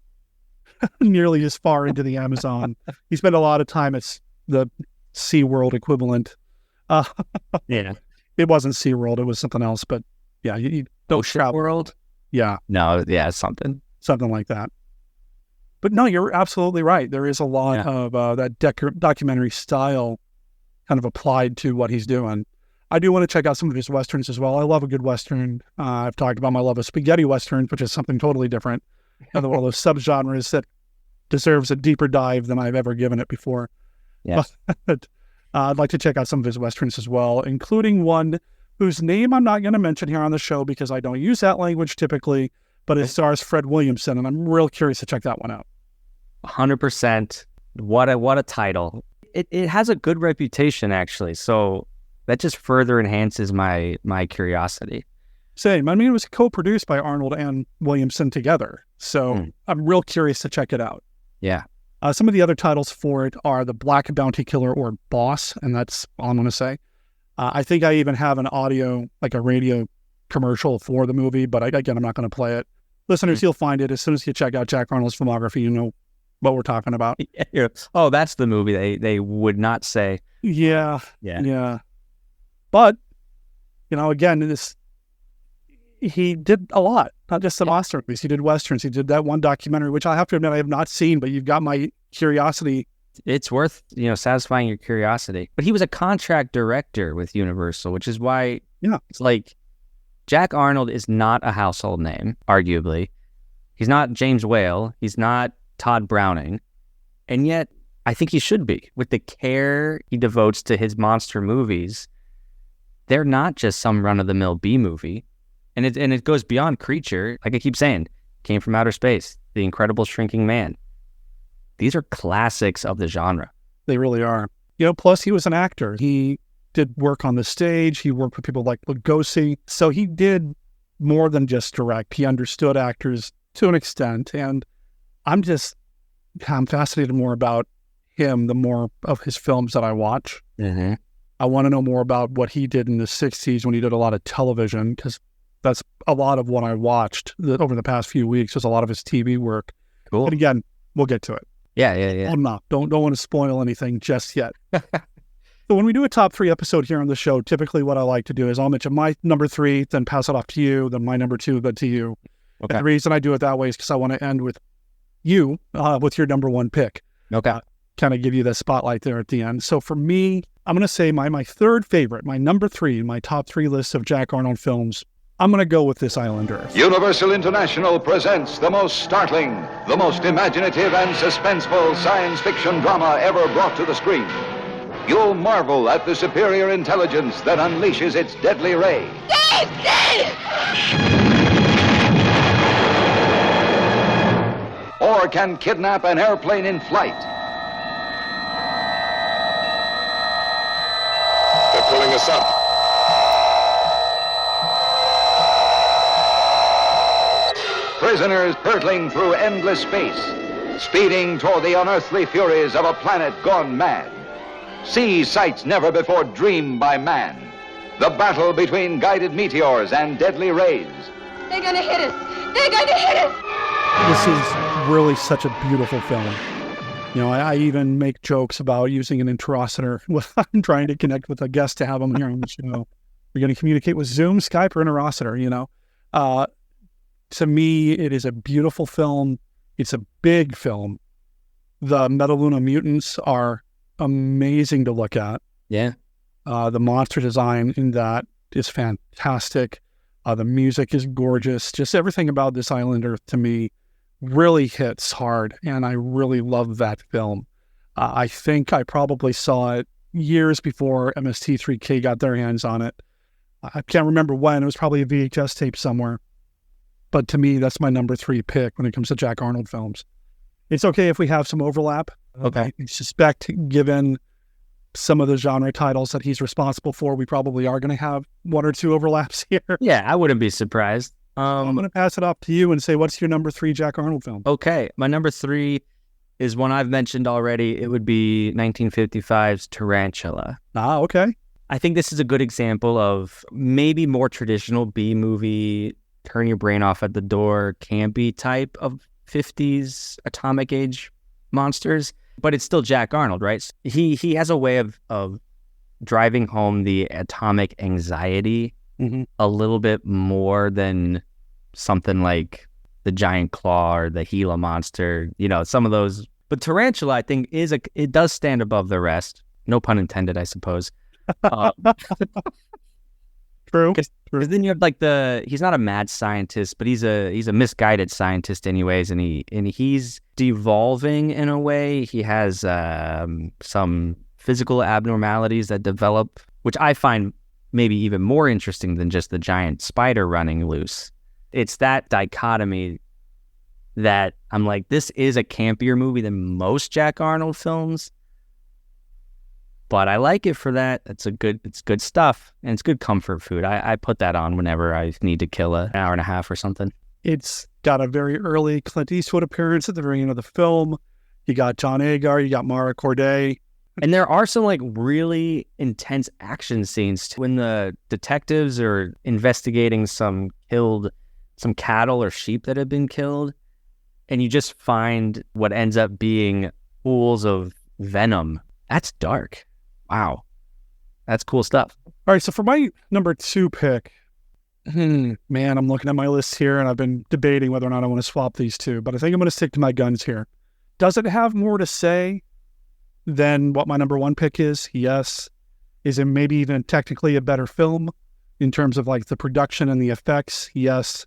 nearly as far into the Amazon. You spend a lot of time at the SeaWorld equivalent. Yeah. It wasn't SeaWorld, it was something else, but yeah, you don't travel. World? Yeah. No, yeah, something like that. But no, you're absolutely right. There is a lot of that documentary style kind of applied to what he's doing. I do want to check out some of his Westerns as well. I love a good Western. I've talked about my love of spaghetti Westerns, which is something totally different. Another one of those subgenres that deserves a deeper dive than I've ever given it before. Yeah. But I'd like to check out some of his Westerns as well, including one whose name I'm not going to mention here on the show because I don't use that language typically, but it stars Fred Williamson, and I'm real curious to check that one out. 100%. What a title. It has a good reputation, actually, so that just further enhances my curiosity. Same. I mean, it was co-produced by Arnold and Williamson together, so I'm real curious to check it out. Yeah. Some of the other titles for it are The Black Bounty Killer or Boss, and that's all I'm going to say. I think I even have an audio, like a radio commercial for the movie, but again, I'm not going to play it. Listeners, you'll find it as soon as you check out Jack Arnold's filmography. You know what we're talking about. Oh, that's the movie they would not say. Yeah. But, you know, again, he did a lot, not just the monster movies. He did Westerns. He did that one documentary, which I have to admit I have not seen, but you've got my curiosity. It's worth, satisfying your curiosity. But he was a contract director with Universal, which is why it's like Jack Arnold is not a household name, arguably. He's not James Whale. He's not Todd Browning. And yet, I think he should be. With the care he devotes to his monster movies, they're not just some run-of-the-mill B movie. And it goes beyond Creature. Like I keep saying, Came from Outer Space, The Incredible Shrinking Man. These are classics of the genre. They really are. Plus he was an actor. He did work on the stage. He worked with people like Lugosi. So he did more than just direct. He understood actors to an extent. And I'm fascinated more about him the more of his films that I watch. Mm-hmm. I want to know more about what he did in the 60s when he did a lot of television, because that's a lot of what I watched over the past few weeks. Was a lot of his TV work. Cool. And again, we'll get to it. Yeah. I'm not. Don't want to spoil anything just yet. So when we do a top 3 episode here on the show, typically what I like to do is I'll mention my number 3, then pass it off to you, then my number 2, then to you. Okay. And the reason I do it that way is because I want to end with you, with your number 1 pick. Okay. Kind of give you the spotlight there at the end. So for me, I'm going to say my third favorite, my number 3 in my top 3 list of Jack Arnold films, I'm going to go with This Island Earth. Universal International presents the most startling, the most imaginative and suspenseful science fiction drama ever brought to the screen. You'll marvel at the superior intelligence that unleashes its deadly ray. Or can kidnap an airplane in flight. They're pulling us up. Prisoners hurtling through endless space, speeding toward the unearthly furies of a planet gone mad. See sights never before dreamed by man. The battle between guided meteors and deadly rays. They're gonna hit us! They're gonna hit us! This is really such a beautiful film. I even make jokes about using an interocitor when I'm trying to connect with a guest to have them here on the show. We're going to communicate with Zoom, Skype, or interocitor, To me, it is a beautiful film. It's a big film. The Metaluna mutants are amazing to look at. Yeah. The monster design in that is fantastic. The music is gorgeous. Just everything about This Island Earth to me really hits hard, and I really love that film. I think I probably saw it years before MST3K got their hands on it. I can't remember when. It was probably a VHS tape somewhere. But to me, that's my number 3 pick when it comes to Jack Arnold films. It's okay if we have some overlap. Okay. I suspect, given some of the genre titles that he's responsible for, we probably are going to have 1 or 2 overlaps here. Yeah, I wouldn't be surprised. I'm going to pass it off to you and say, what's your number 3 Jack Arnold film? Okay, my number 3 is one I've mentioned already. It would be 1955's Tarantula. Okay. I think this is a good example of maybe more traditional B-movie, turn your brain off at the door, campy type of 50s atomic age monsters. But it's still Jack Arnold, right? He has a way of driving home the atomic anxiety a little bit more than something like the Giant Claw or the Gila Monster, some of those. But Tarantula, I think, it does stand above the rest. No pun intended, I suppose. True. Because then you have he's not a mad scientist, but he's a misguided scientist anyways, and he's devolving in a way. He has some physical abnormalities that develop, which I find maybe even more interesting than just the giant spider running loose. It's that dichotomy that I'm like, this is a campier movie than most Jack Arnold films, but I like it for that. It's good stuff, and it's good comfort food. I put that on whenever I need to kill an hour and a half or something. It's got a very early Clint Eastwood appearance at the very end of the film. You got John Agar, you got Mara Corday. And there are some like really intense action scenes when the detectives are investigating some cattle or sheep that have been killed. And you just find what ends up being pools of venom. That's dark. Wow. That's cool stuff. All right, so for my number 2 pick, man, I'm looking at my list here, and I've been debating whether or not I want to swap these two, but I think I'm going to stick to my guns here. Does it have more to say than what my number 1 pick is? Yes. Is it maybe even technically a better film in terms of like the production and the effects? Yes.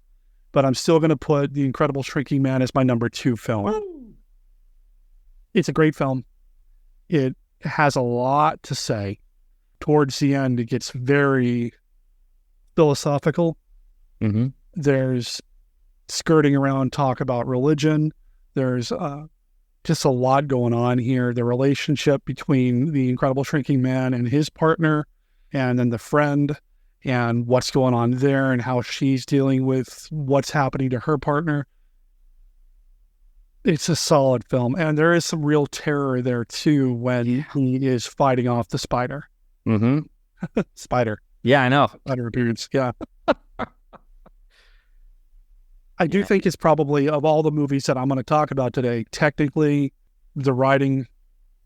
But I'm still going to put The Incredible Shrinking Man as my number 2 film. Woo! It's a great film. It has a lot to say. Towards the end, it gets very philosophical. Mm-hmm. There's skirting around talk about religion. There's just a lot going on here. The relationship between the Incredible Shrinking Man and his partner, and then the friend, and what's going on there, and how she's dealing with what's happening to her partner. It's a solid film. And there is some real terror there, too, when he is fighting off the spider. Mm-hmm. Spider. Yeah, I know. Spider appearance, yeah. I do think it's probably, of all the movies that I'm going to talk about today, technically, the writing,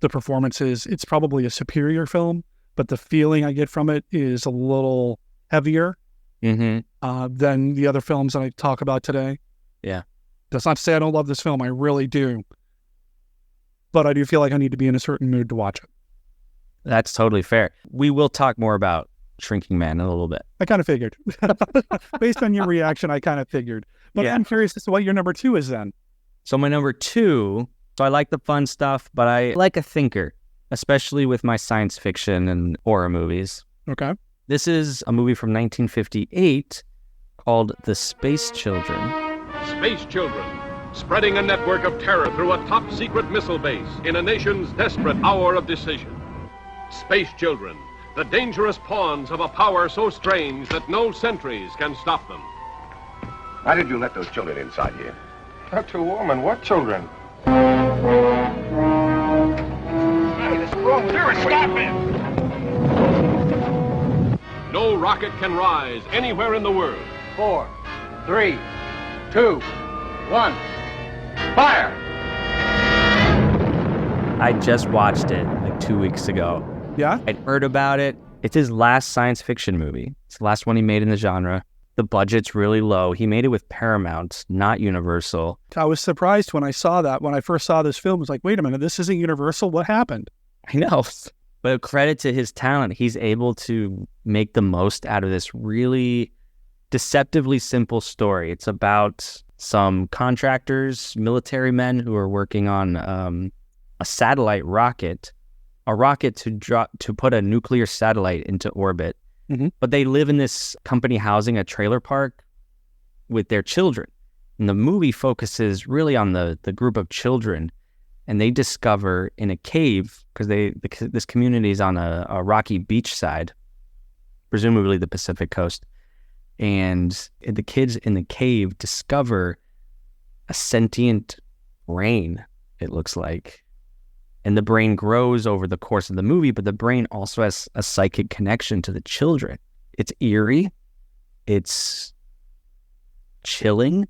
the performances, it's probably a superior film, but the feeling I get from it is a little heavier than the other films that I talk about today. Yeah. That's not to say I don't love this film. I really do. But I do feel like I need to be in a certain mood to watch it. That's totally fair. We will talk more about Shrinking Man in a little bit. I kind of figured. Based on your reaction, I kind of figured. But yeah. I'm curious as to what your number 2 is then. So my number 2, so I like the fun stuff, but I like a thinker, especially with my science fiction and horror movies. Okay. This is a movie from 1958 called The Space Children. Space Children, spreading a network of terror through a top-secret missile base in a nation's desperate hour of decision. Space Children, the dangerous pawns of a power so strange that no sentries can stop them. Why did you let those children inside here? Dr. Woolman, what children? Hey, this wrong there. Stop it! No rocket can rise anywhere in the world. 4, 3, 2, 1, fire! I just watched it like 2 weeks ago. Yeah? I'd heard about it. It's his last science fiction movie. It's the last one he made in the genre. The budget's really low. He made it with Paramount, not Universal. I was surprised when I saw that. When I first saw this film, I was like, wait a minute, this isn't Universal? What happened? I know. But credit to his talent, he's able to make the most out of this really deceptively simple story. It's about some contractors, military men who are working on a satellite rocket, to put a nuclear satellite into orbit. Mm-hmm. But they live in this company housing a trailer park with their children. And the movie focuses really on the group of children. And they discover in a cave, because this community is on a rocky beach side, presumably the Pacific coast. And the kids in the cave discover a sentient brain, it looks like. And the brain grows over the course of the movie, but the brain also has a psychic connection to the children. It's eerie. It's chilling,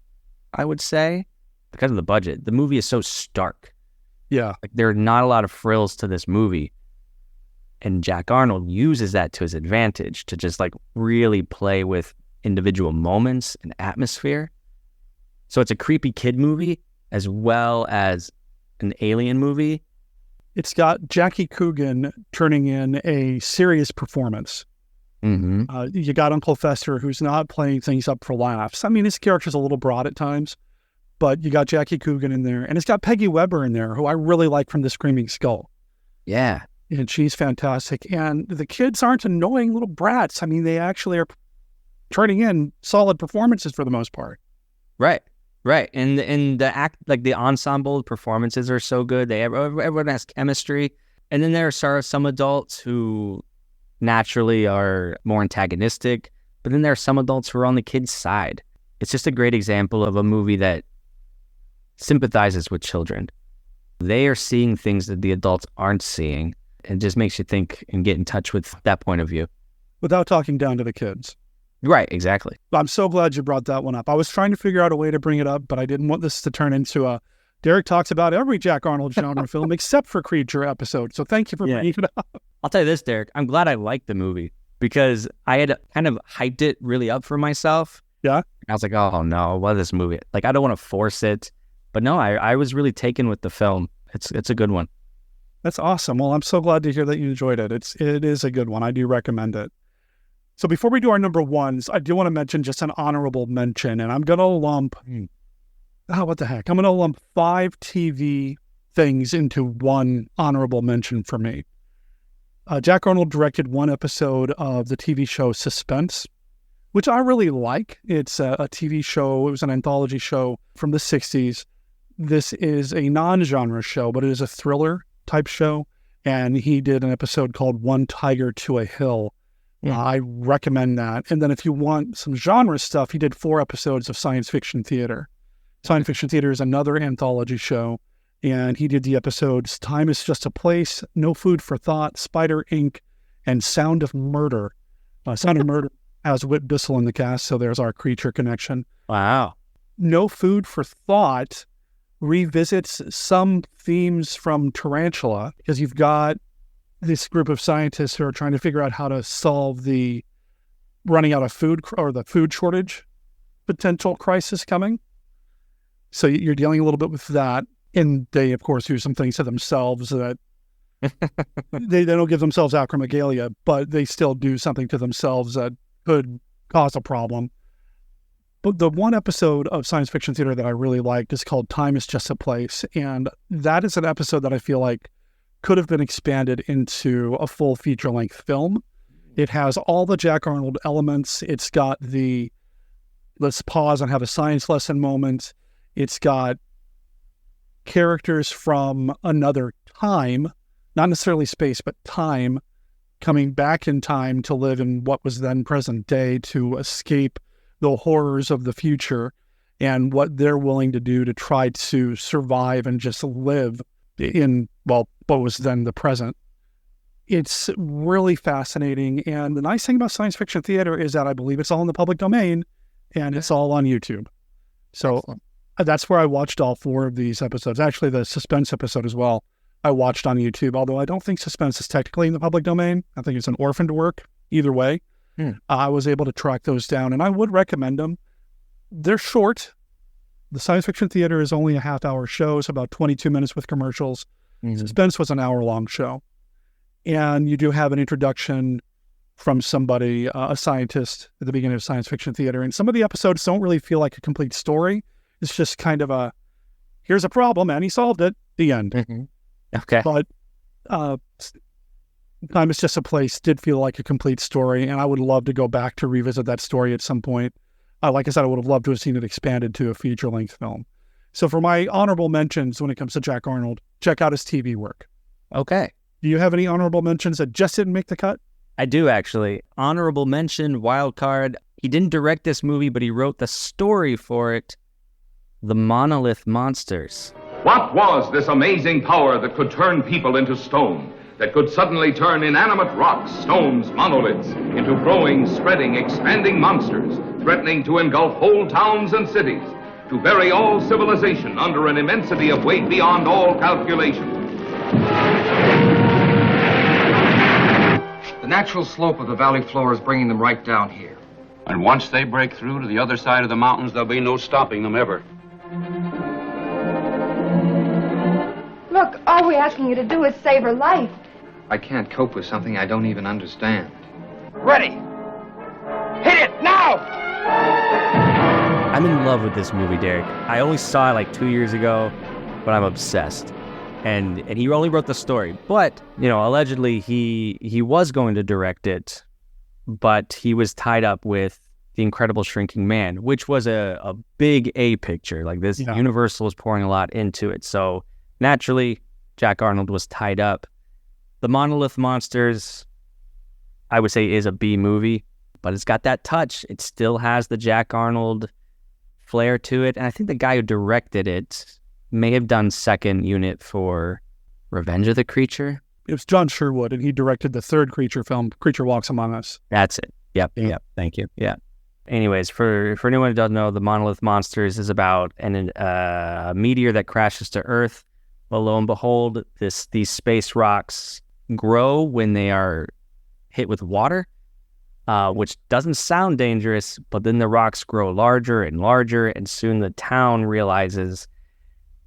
I would say, because of the budget. The movie is so stark. Yeah. Like, there are not a lot of frills to this movie. And Jack Arnold uses that to his advantage to just like really play with individual moments and atmosphere. So it's a creepy kid movie as well as an alien movie. It's got Jackie Coogan turning in a serious performance. Mm-hmm. You got Uncle Fester, who's not playing things up for laughs. I mean, his character's a little broad at times, but you got Jackie Coogan in there. And it's got Peggy Webber in there, who I really like from The Screaming Skull. Yeah. And she's fantastic. And the kids aren't annoying little brats. I mean, they actually are turning in solid performances for the most part. Right. Right. And the act, like the ensemble performances are so good. Everyone has chemistry. And then there are some adults who naturally are more antagonistic, but then there are some adults who are on the kids' side. It's just a great example of a movie that sympathizes with children. They are seeing things that the adults aren't seeing. It just makes you think and get in touch with that point of view. Without talking down to the kids. Right, exactly. I'm so glad you brought that one up. I was trying to figure out a way to bring it up, but I didn't want this to turn into a Derek talks about every Jack Arnold genre film except for Creature episode. So thank you for bringing it up. I'll tell you this, Derek. I'm glad I liked the movie because I had kind of hyped it really up for myself. Yeah. I was like, oh no, what is this movie? Like, I don't want to force it. But no, I was really taken with the film. It's a good one. That's awesome. Well, I'm so glad to hear that you enjoyed it. It is a good one. I do recommend it. So before we do our number ones, I do want to mention just an honorable mention, and I'm going to lump, what the heck? I'm going to lump 5 TV things into one honorable mention for me. Jack Arnold directed one episode of the TV show Suspense, which I really like. It's a TV show. It was an anthology show from the 60s. This is a non-genre show, but it is a thriller type show. And he did an episode called One Tiger to a Hill. I recommend that. And then if you want some genre stuff, he did 4 episodes of Science Fiction Theater. Science Fiction Theater is another anthology show. And he did the episodes Time is Just a Place, No Food for Thought, Spider Inc., and Sound of Murder. Sound of Murder has Whit Bissell in the cast, so there's our creature connection. Wow. No Food for Thought revisits some themes from Tarantula, because you've got this group of scientists who are trying to figure out how to solve the running out of food or the food shortage potential crisis coming. So you're dealing a little bit with that. And they, of course, do some things to themselves that they don't give themselves acromegalia, but they still do something to themselves that could cause a problem. But the one episode of Science Fiction Theater that I really liked is called Time is Just a Place. And that is an episode that I feel like could have been expanded into a full feature-length film. It has all the Jack Arnold elements. It's got the let's pause and have a science lesson moment. It's got characters from another time, not necessarily space, but time, coming back in time to live in what was then present day to escape the horrors of the future and what they're willing to do to try to survive and just live in, well, what was then the present. It's really fascinating. And the nice thing about Science Fiction Theater is that I believe it's all in the public domain and it's all on YouTube. So that's where I watched all 4 of these episodes. Actually, the Suspense episode as well, I watched on YouTube, although I don't think Suspense is technically in the public domain. I think it's an orphaned work either way. I was able to track those down, and I would recommend them. They're short. The Science Fiction Theater is only a half-hour show. It's about 22 minutes with commercials. Suspense was an hour-long show. And you do have an introduction from somebody, a scientist, at the beginning of Science Fiction Theater. And some of the episodes don't really feel like a complete story. It's just kind of a, here's a problem, and he solved it, the end. Okay. But Time is Just a Place did feel like a complete story, and I would love to go back to revisit that story at some point. Like I said, I would have loved to have seen it expanded to a feature-length film. So for my honorable mentions when it comes to Jack Arnold, check out his TV work. Okay. Do you have any honorable mentions that just didn't make the cut? I do, actually. Honorable mention, wild card. He didn't direct this movie, but he wrote the story for it. The Monolith Monsters. What was this amazing power that could turn people into stone? That could suddenly turn inanimate rocks, stones, monoliths, into growing, spreading, expanding monsters, threatening to engulf whole towns and cities, to bury all civilization under an immensity of weight beyond all calculation. The natural slope of the valley floor is bringing them right down here. And once they break through to the other side of the mountains, there'll be no stopping them ever. Look, all we're asking you to do is save her life. I can't cope with something I don't even understand. Ready. Hit it, now! I'm in love with this movie, Derek. I only saw it like 2 years ago, but I'm obsessed. And he only wrote the story. But, you know, allegedly he was going to direct it, but he was tied up with The Incredible Shrinking Man, which was a big A picture. Like this, Universal was pouring a lot into it. So naturally, Jack Arnold was tied up. The Monolith Monsters, I would say, is a B movie, but it's got that touch. It still has the Jack Arnold flair to it. And I think the guy who directed it may have done second unit for Revenge of the Creature. It was John Sherwood, and he directed the third Creature film, Creature Walks Among Us. That's it. Yep. Thank you. Yeah. Anyways, for anyone who doesn't know, the Monolith Monsters is about a meteor that crashes to Earth. But lo and behold, these space rocks grow when they are hit with water, which doesn't sound dangerous, but then the rocks grow larger and larger, and soon the town realizes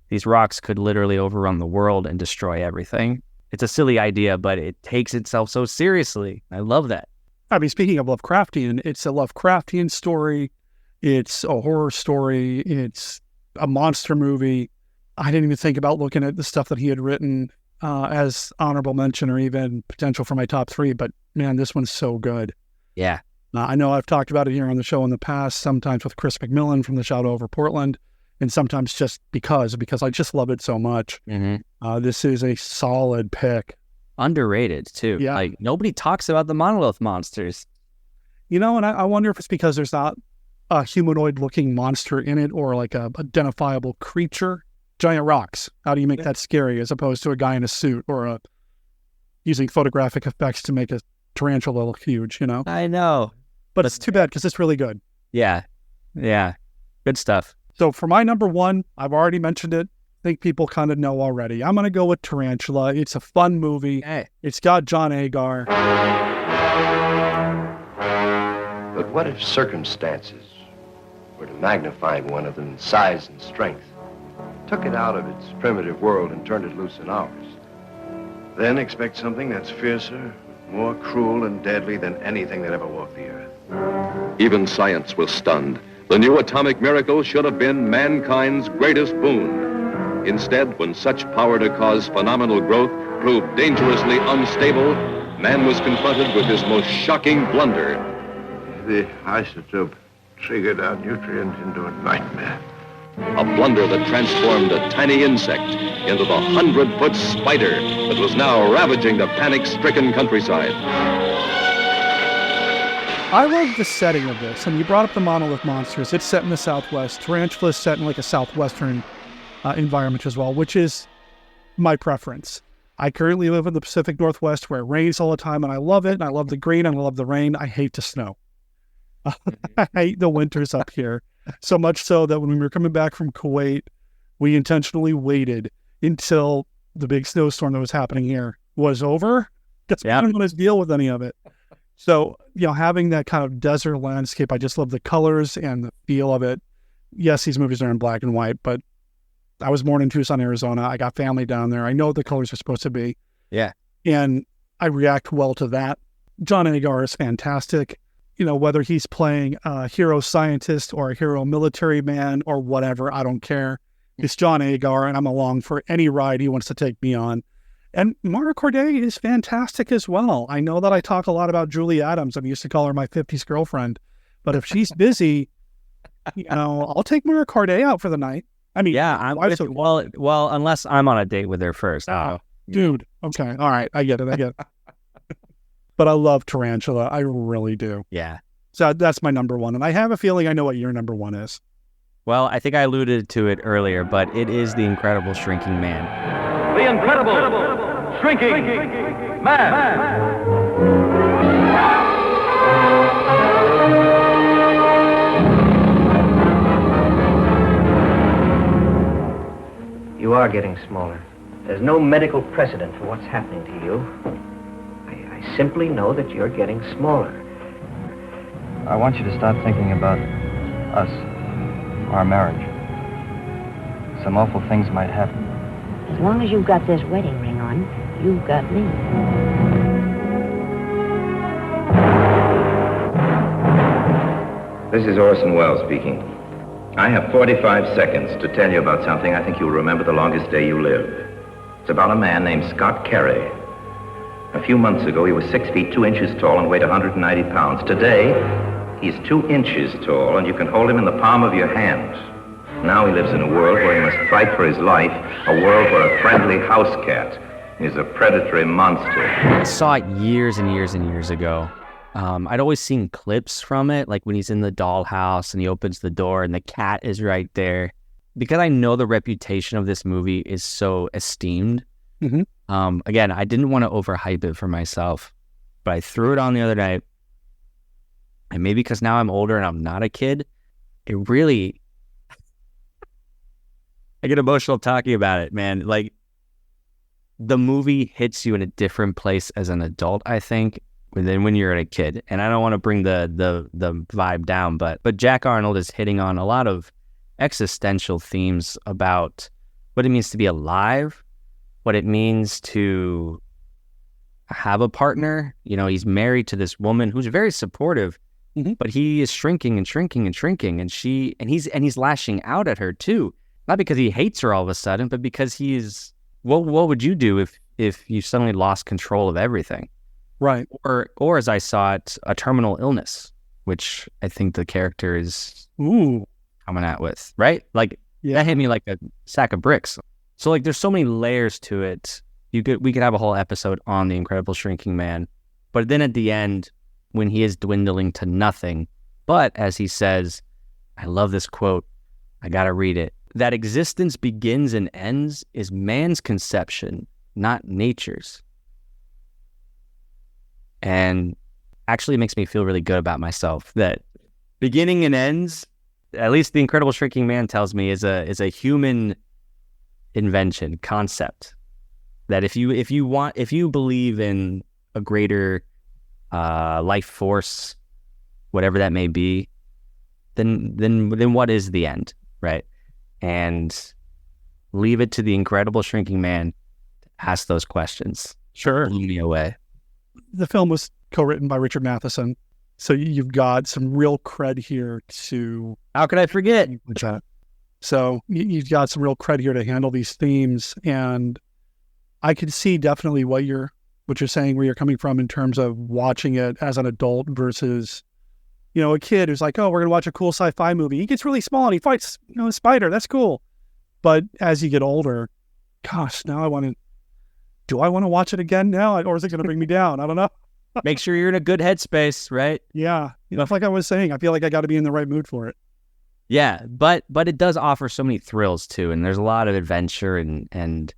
these rocks could literally overrun the world and destroy everything. It's a silly idea, but it takes itself so seriously. I love that. I mean, speaking of Lovecraftian, it's a Lovecraftian story. It's a horror story. It's a monster movie. I didn't even think about looking at the stuff that he had written as honorable mention or even potential for my top 3, but man, this one's so good. Yeah. I know I've talked about it here on the show in the past, sometimes with Chris McMillan from The Shadow Over Portland, and sometimes just because I just love it so much. Mm-hmm. This is a solid pick. Underrated, too. Yeah. Like, nobody talks about the Monolith Monsters. You know, and I wonder if it's because there's not a humanoid-looking monster in it or like a identifiable creature. Giant rocks. How do you make that scary as opposed to a guy in a suit or using photographic effects to make a tarantula look huge, you know? I know. But it's too bad because it's really good. Yeah. Yeah. Good stuff. So for my number 1, I've already mentioned it. I think people kind of know already. I'm going to go with Tarantula. It's a fun movie. Hey. It's got John Agar. But what if circumstances were to magnify one of them in size and strength, took it out of its primitive world and turned it loose in ours? Then expect something that's fiercer, more cruel and deadly than anything that ever walked the earth. Even science was stunned. The new atomic miracle should have been mankind's greatest boon. Instead, when such power to cause phenomenal growth proved dangerously unstable, man was confronted with his most shocking blunder. The isotope triggered our nutrient into a nightmare. A blunder that transformed a tiny insect into the 100-foot spider that was now ravaging the panic-stricken countryside. I love the setting of this. And you brought up the Monolith Monsters. It's set in the Southwest. Tarantula is set in like a Southwestern environment as well, which is my preference. I currently live in the Pacific Northwest where it rains all the time, and I love it. And I love the green, and I love the rain. I hate the snow. I hate the winters up here. So much so that when we were coming back from Kuwait, we intentionally waited until the big snowstorm that was happening here was over because we didn't want to deal with any of it. So, you know, having that kind of desert landscape, I just love the colors and the feel of it. Yes, these movies are in black and white, but I was born in Tucson, Arizona. I got family down there. I know what the colors are supposed to be. Yeah. And I react well to that. John Agar is fantastic. You know, whether he's playing a hero scientist or a hero military man or whatever, I don't care. It's John Agar, and I'm along for any ride he wants to take me on. And Mara Corday is fantastic as well. I know that I talk a lot about Julie Adams. I used to call her my 50s girlfriend. But if she's busy, you know, I'll take Mara Corday out for the night. I mean, yeah, well, unless I'm on a date with her first. Dude. Okay. All right. I get it. But I love Tarantula. I really do. Yeah. So that's my number 1. And I have a feeling I know what your number 1 is. Well, I think I alluded to it earlier, but it is The Incredible Shrinking Man. The Incredible Shrinking Man. You are getting smaller. There's no medical precedent for what's happening to you. I simply know that you're getting smaller. I want you to start thinking about us, our marriage. Some awful things might happen. As long as you've got this wedding ring on, you've got me. This is Orson Welles speaking. I have 45 seconds to tell you about something I think you'll remember the longest day you live. It's about a man named Scott Carey. A few months ago, he was 6 feet 2 inches tall and weighed 190 pounds. Today, he's 2 inches tall, and you can hold him in the palm of your hand. Now he lives in a world where he must fight for his life, a world where a friendly house cat is a predatory monster. I saw it years and years and years ago. I'd always seen clips from it, like when he's in the dollhouse and he opens the door and the cat is right there. because I know the reputation of this movie is so esteemed. Again, I didn't want to overhype it for myself, but I threw it on the other night. And maybe because now I'm older and I'm not a kid, it really, I get emotional talking about it, man. Like, the movie hits you in a different place as an adult, I think, than when you're a kid. And I don't want to bring the vibe down, but Jack Arnold is hitting on a lot of existential themes about what it means to be alive, what it means to have a partner. You know, he's married to this woman who's very supportive, but he is shrinking and shrinking and shrinking, and he's lashing out at her too, not because he hates her all of a sudden, but because he's, what would you do if you suddenly lost control of everything? Right. Or as I saw it, a terminal illness, which I think the character is coming out with, right? Like, that hit me like a sack of bricks. So like, there's so many layers to it. We could have a whole episode on the Incredible Shrinking Man, but then at the end, when he is dwindling to nothing, but as he says, I love this quote, I gotta read it, that existence begins and ends is man's conception, not nature's. And actually it makes me feel really good about myself, that beginning and ends, at least the Incredible Shrinking Man tells me, is a human invention, concept, that if you believe in a greater life force, whatever that may be, then what is the end, right? And leave it to the Incredible Shrinking Man to ask those questions. Sure. Blew me away. The film was co-written by Richard Matheson, so you've got some real cred here to... How could I forget? So you've got some real cred here to handle these themes, and I could see definitely what you're saying, where you're coming from in terms of watching it as an adult versus, you know, a kid who's like, oh, we're going to watch a cool sci-fi movie. He gets really small and he fights, you know, a spider. That's cool. But as you get older, gosh, now do I want to watch it again now? Or is it going to bring me down? I don't know. Make sure you're in a good headspace, right? Yeah. You know, like I was saying, I feel like I got to be in the right mood for it. Yeah, but it does offer so many thrills too, and there's a lot of adventure and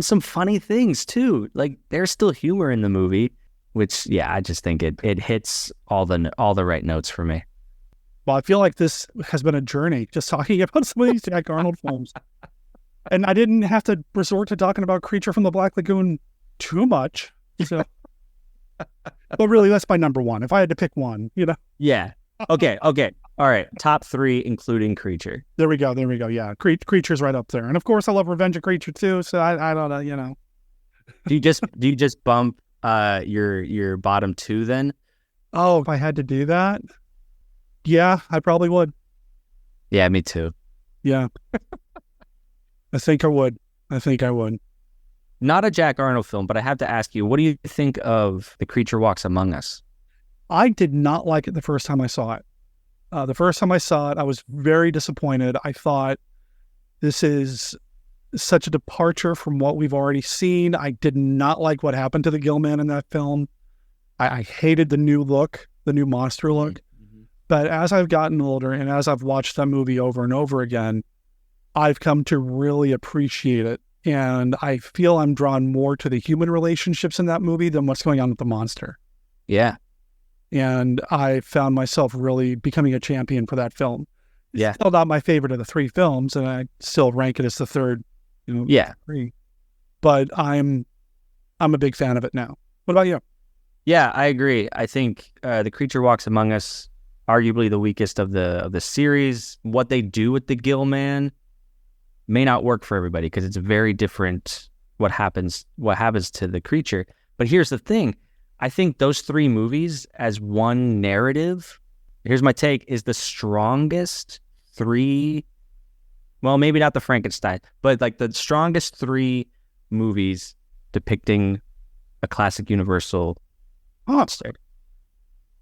some funny things too. Like, there's still humor in the movie, which, yeah, I just think it hits all the right notes for me. Well, I feel like this has been a journey just talking about some of these Jack Arnold films. And I didn't have to resort to talking about Creature from the Black Lagoon too much. So, but really, that's my number one. If I had to pick one, you know. Yeah. Okay. All right. Top 3, including Creature. There we go. Yeah. Creature's right up there. And of course, I love Revenge of Creature too. So I don't know, you know. Do you just bump your bottom 2 then? Oh, if I had to do that? Yeah, I probably would. Yeah, me too. Yeah. I think I would. Not a Jack Arnold film, but I have to ask you, what do you think of The Creature Walks Among Us? I did not like it the first time I saw it. The first time I saw it, I was very disappointed. I thought, this is such a departure from what we've already seen. I did not like what happened to the Gill-Man in that film. I hated the new look, the new monster look. Mm-hmm. But as I've gotten older and as I've watched that movie over and over again, I've come to really appreciate it. And I feel I'm drawn more to the human relationships in that movie than what's going on with the monster. Yeah. And I found myself really becoming a champion for that film. Yeah. It's still not my favorite of the 3 films, and I still rank it as the third. You know, yeah. 3. But I'm a big fan of it now. What about you? Yeah, I agree. I think The Creature Walks Among Us, arguably the weakest of the series. What they do with the Gill-Man may not work for everybody because it's very different what happens to the creature. But here's the thing. I think those 3 movies as one narrative, here's my take, is the strongest 3, well, maybe not the Frankenstein, but like the strongest 3 movies depicting a classic universal monster.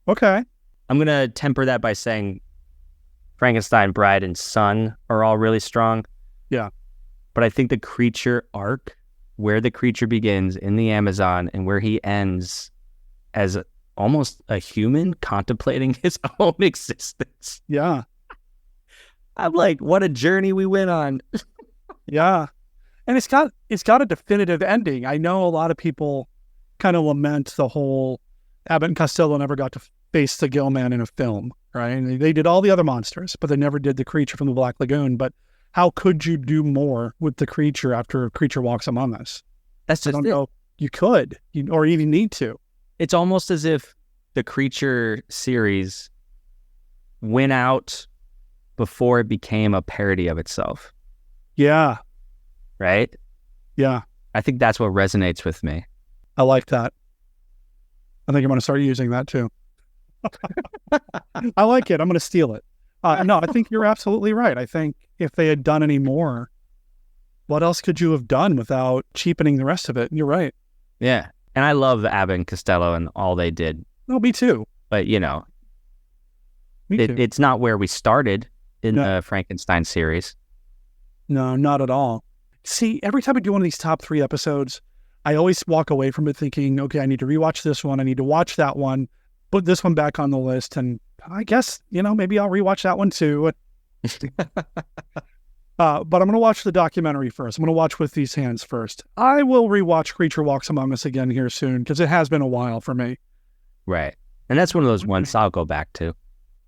Okay. I'm going to temper that by saying Frankenstein, Bride, and Son are all really strong. Yeah. But I think the creature arc, where the creature begins in the Amazon and where he ends as almost a human contemplating his own existence. Yeah. I'm like, what a journey we went on. Yeah. And it's got a definitive ending. I know a lot of people kind of lament the whole Abbott and Costello never got to face the Gill-Man in a film, right? And they did all the other monsters, but they never did the creature from the Black Lagoon. But how could you do more with the creature after a creature walks among us? That's just I don't know. You could, or even need to. It's almost as if the creature series went out before it became a parody of itself. Yeah. Right? Yeah. I think that's what resonates with me. I like that. I think I'm going to start using that too. I like it. I'm going to steal it. No, I think you're absolutely right. I think if they had done any more, what else could you have done without cheapening the rest of it? And you're right. Yeah. And I love Abbott and Costello and all they did. No, me too. But, it's not where we started in the Frankenstein series. No, not at all. See, every time I do one of these top 3 episodes, I always walk away from it thinking, okay, I need to rewatch this one. I need to watch that one, put this one back on the list. And I guess, maybe I'll rewatch that one too. But I'm going to watch the documentary first. I'm going to watch With These Hands first. I will rewatch Creature Walks Among Us again here soon because it has been a while for me. Right. And that's one of those ones I'll go back to.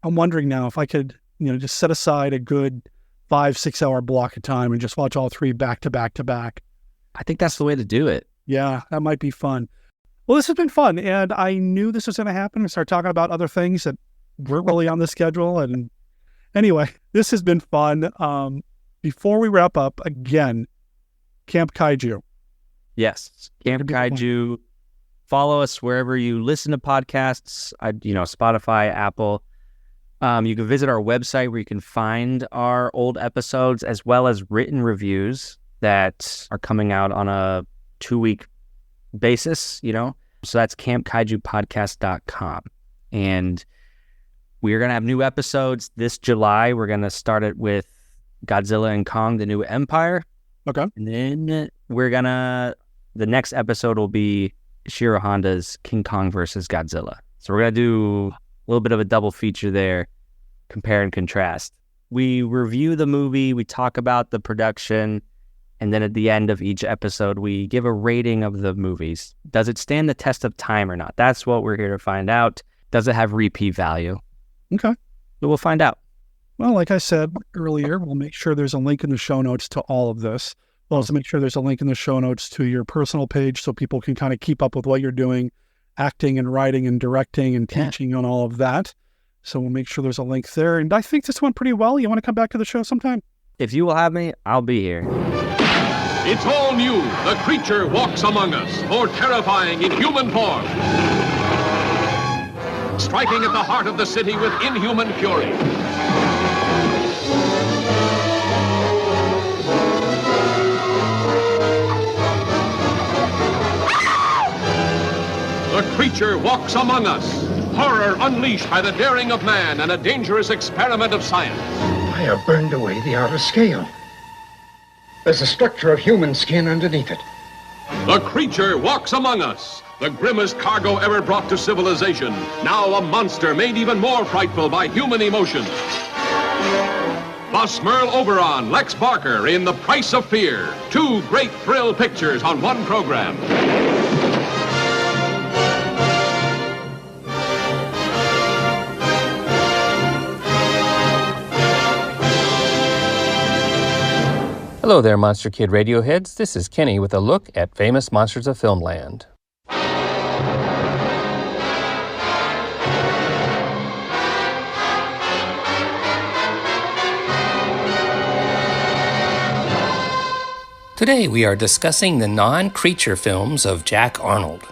I'm wondering now if I could, just set aside a good 5-6 hour block of time and just watch all 3 back to back to back. I think that's the way to do it. Yeah, that might be fun. Well, this has been fun, and I knew this was going to happen. We started talking about other things that weren't really on the schedule. And anyway, this has been fun. Before we wrap up, again, Camp Kaiju. Yes, Camp Kaiju. Follow us wherever you listen to podcasts, Spotify, Apple. You can visit our website where you can find our old episodes as well as written reviews that are coming out on a 2-week basis, So that's campkaijupodcast.com. And we're going to have new episodes this July. We're going to start it with Godzilla and Kong, the New Empire. Okay. And then the next episode will be Shiro Honda's King Kong versus Godzilla. So we're going to do a little bit of a double feature there, compare and contrast. We review the movie, we talk about the production, and then at the end of each episode, we give a rating of the movies. Does it stand the test of time or not? That's what we're here to find out. Does it have repeat value? Okay. So we'll find out. Well, like I said earlier, we'll make sure there's a link in the show notes to all of this. We'll also make sure there's a link in the show notes to your personal page so people can kind of keep up with what you're doing, acting and writing and directing and teaching on all of that. So we'll make sure there's a link there. And I think this went pretty well. You want to come back to the show sometime? If you will have me, I'll be here. It's all new. The creature walks among us, more terrifying in human form. Striking at the heart of the city with inhuman fury. The creature walks among us. Horror unleashed by the daring of man and a dangerous experiment of science. I have burned away the outer scale. There's a structure of human skin underneath it. The creature walks among us. The grimmest cargo ever brought to civilization. Now a monster made even more frightful by human emotions. Bus Merle Oberon, Lex Barker in The Price of Fear. 2 great thrill pictures on one program. Hello there, Monster Kid Radioheads. This is Kenny with a look at Famous Monsters of Filmland. Today we are discussing the non-creature films of Jack Arnold.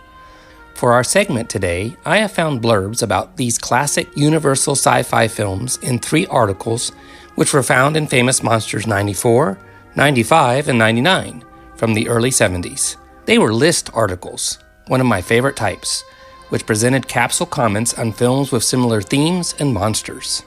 For our segment today, I have found blurbs about these classic Universal sci-fi films in 3 articles, which were found in Famous Monsters 94, 95, and 99 from the early 70s. They were list articles, one of my favorite types, which presented capsule comments on films with similar themes and monsters.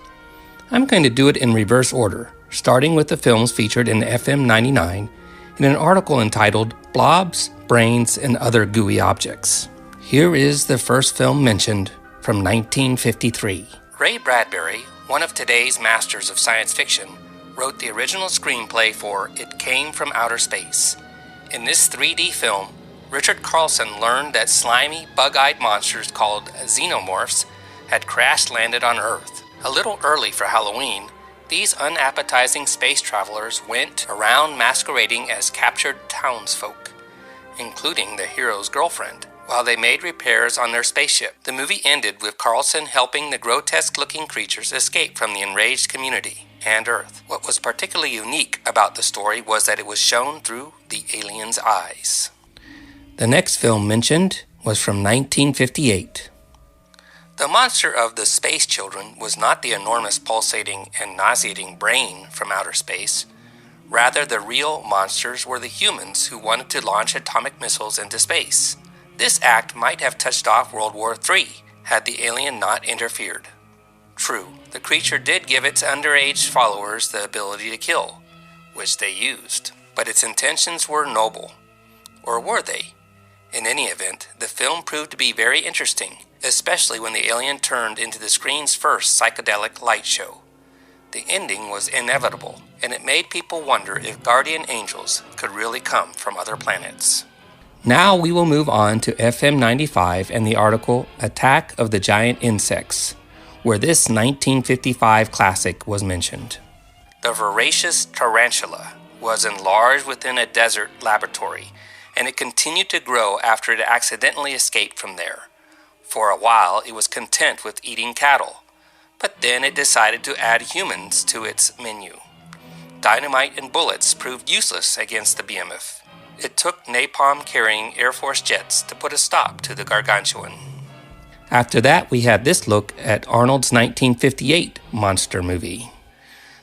I'm going to do it in reverse order, starting with the films featured in FM 99 in an article entitled Blobs, Brains, and Other Gooey Objects. Here is the first film mentioned from 1953. Ray Bradbury, one of today's masters of science fiction, wrote the original screenplay for It Came from Outer Space. In this 3D film, Richard Carlson learned that slimy, bug-eyed monsters called xenomorphs had crash-landed on Earth. A little early for Halloween, these unappetizing space travelers went around masquerading as captured townsfolk, including the hero's girlfriend, while they made repairs on their spaceship. The movie ended with Carlson helping the grotesque-looking creatures escape from the enraged community and Earth. What was particularly unique about the story was that it was shown through the aliens' eyes. The next film mentioned was from 1958. The monster of the Space Children was not the enormous pulsating and nauseating brain from outer space. Rather, the real monsters were the humans who wanted to launch atomic missiles into space. This act might have touched off World War III had the alien not interfered. True, the creature did give its underage followers the ability to kill, which they used, but its intentions were noble. Or were they? In any event, the film proved to be very interesting, especially when the alien turned into the screen's first psychedelic light show. The ending was inevitable, and it made people wonder if guardian angels could really come from other planets. Now we will move on to FM 95 and the article Attack of the Giant Insects, where this 1955 classic was mentioned. The voracious tarantula was enlarged within a desert laboratory, and it continued to grow after it accidentally escaped from there. For a while, it was content with eating cattle, but then it decided to add humans to its menu. Dynamite and bullets proved useless against the behemoth. It took napalm-carrying Air Force jets to put a stop to the gargantuan. After that, we had this look at Arnold's 1958 monster movie.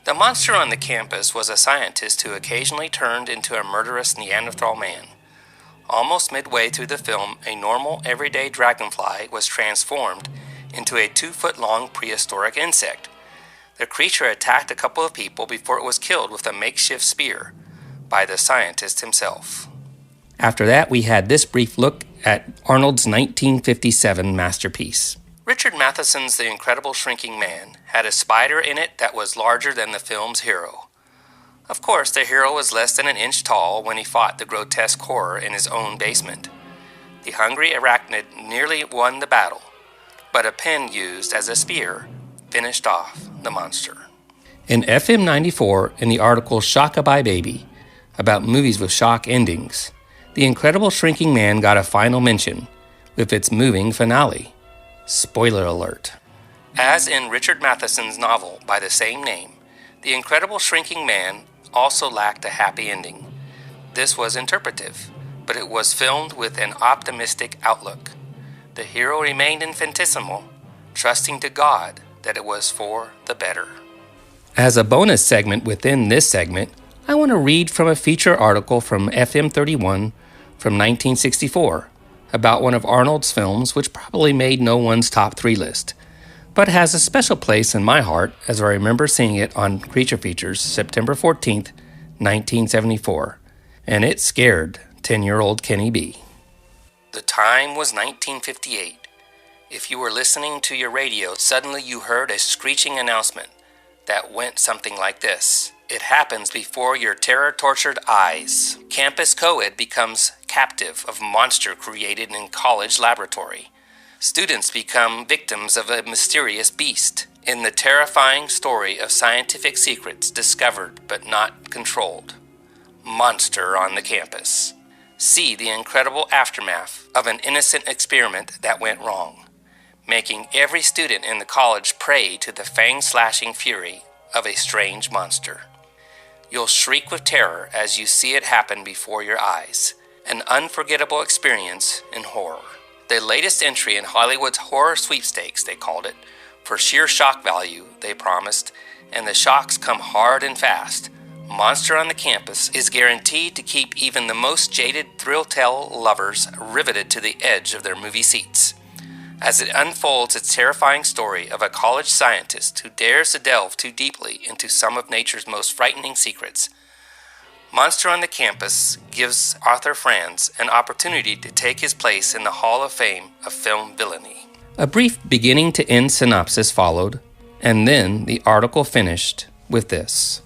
The monster on the campus was a scientist who occasionally turned into a murderous Neanderthal man. Almost midway through the film, a normal, everyday dragonfly was transformed into a 2-foot-long prehistoric insect. The creature attacked a couple of people before it was killed with a makeshift spear by the scientist himself. After that, we had this brief look at Arnold's 1957 masterpiece. Richard Matheson's The Incredible Shrinking Man had a spider in it that was larger than the film's hero. Of course, the hero was less than an inch tall when he fought the grotesque horror in his own basement. The hungry arachnid nearly won the battle, but a pen used as a spear finished off the monster. In FM 94, in the article Shock-a-Bye Baby, about movies with shock endings, The Incredible Shrinking Man got a final mention with its moving finale. Spoiler alert. As in Richard Matheson's novel by the same name, The Incredible Shrinking Man also lacked a happy ending. This was interpretive, but it was filmed with an optimistic outlook. The hero remained infinitesimal, trusting to God that it was for the better. As a bonus segment within this segment, I want to read from a feature article from FM 31 from 1964 about one of Arnold's films which probably made no one's top 3 list, but has a special place in my heart as I remember seeing it on Creature Features September 14th, 1974, and it scared 10-year-old Kenny B. The time was 1958. If you were listening to your radio, suddenly you heard a screeching announcement that went something like this. It happens before your terror-tortured eyes. Campus co-ed becomes captive of monster created in college laboratory. Students become victims of a mysterious beast in the terrifying story of scientific secrets discovered but not controlled. Monster on the campus. See the incredible aftermath of an innocent experiment that went wrong, making every student in the college prey to the fang-slashing fury of a strange monster. You'll shriek with terror as you see it happen before your eyes. An unforgettable experience in horror. The latest entry in Hollywood's horror sweepstakes, they called it, for sheer shock value, they promised, and the shocks come hard and fast. Monster on the Campus is guaranteed to keep even the most jaded thrill-tale lovers riveted to the edge of their movie seats, as it unfolds its terrifying story of a college scientist who dares to delve too deeply into some of nature's most frightening secrets. Monster on the Campus gives Arthur Franz an opportunity to take his place in the Hall of Fame of film villainy. A brief beginning-to-end synopsis followed, and then the article finished with this.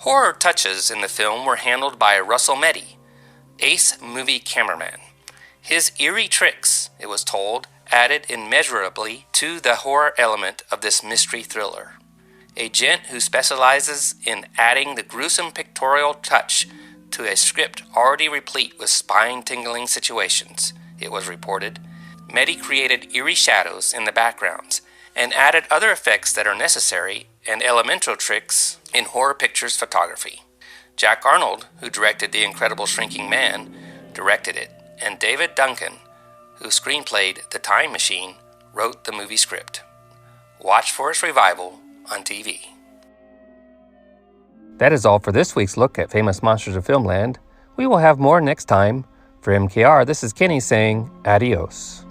Horror touches in the film were handled by Russell Meddy, Ace movie cameraman. His eerie tricks, it was told, added immeasurably to the horror element of this mystery thriller. A gent who specializes in adding the gruesome pictorial touch to a script already replete with spine-tingling situations, it was reported. Meddy created eerie shadows in the backgrounds and added other effects that are necessary and elemental tricks in horror pictures photography. Jack Arnold, who directed The Incredible Shrinking Man, directed it, and David Duncan, who screenplayed The Time Machine, wrote the movie script. Watch for its revival on TV. That is all for this week's look at Famous Monsters of Filmland. We will have more next time. For MKR, this is Kenny saying adios.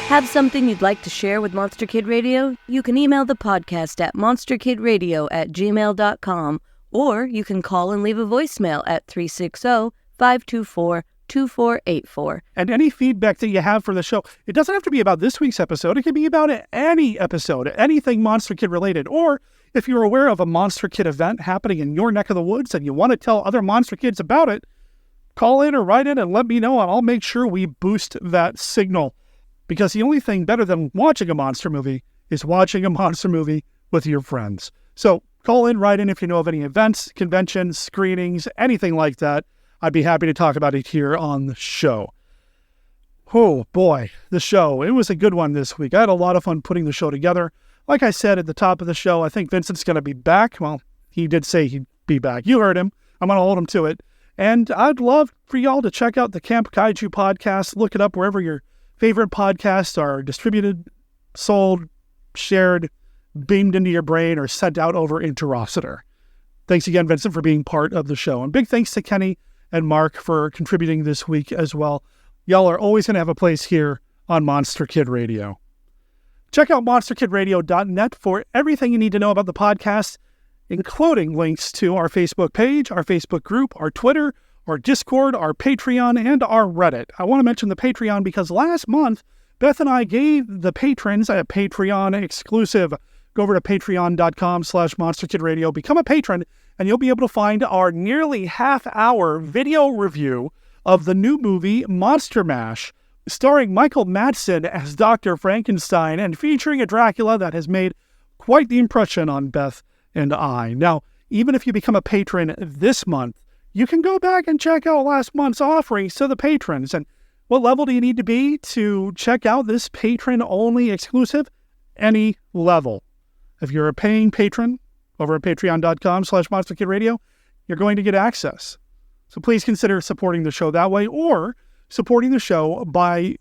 Have something you'd like to share with Monster Kid Radio? You can email the podcast at monsterkidradio@gmail.com, or you can call and leave a voicemail at 360-524-2484. And any feedback that you have for the show, it doesn't have to be about this week's episode. It can be about any episode, anything Monster Kid related. Or if you're aware of a Monster Kid event happening in your neck of the woods and you want to tell other Monster Kids about it, call in or write in and let me know, and I'll make sure we boost that signal. Because the only thing better than watching a monster movie is watching a monster movie with your friends. So call in, write in if you know of any events, conventions, screenings, anything like that. I'd be happy to talk about it here on the show. Oh boy, the show. It was a good one this week. I had a lot of fun putting the show together. Like I said at the top of the show, I think Vincent's going to be back. Well, he did say he'd be back. You heard him. I'm going to hold him to it. And I'd love for y'all to check out the Camp Kaiju podcast. Look it up wherever your favorite podcasts are distributed, sold, shared, beamed into your brain, or sent out over into Rossiter. Thanks again, Vincent, for being part of the show. And big thanks to Kenny and Mark for contributing this week as well. Y'all are always going to have a place here on Monster Kid Radio. Check out monsterkidradio.net for everything you need to know about the podcast, including links to our Facebook page, our Facebook group, our Twitter, our Discord, our Patreon, and our Reddit. I want to mention the Patreon because last month, Beth and I gave the patrons a Patreon exclusive. Go over to patreon.com/monsterkidradio, become a patron, and you'll be able to find our nearly half-hour video review of the new movie Monster Mash, starring Michael Madsen as Dr. Frankenstein and featuring a Dracula that has made quite the impression on Beth and I. Now, even if you become a patron this month, you can go back and check out last month's offerings to the patrons. And what level do you need to be to check out this patron-only exclusive? Any level. If you're a paying patron over at patreon.com/monsterkidradio, you're going to get access. So please consider supporting the show that way, or supporting the show by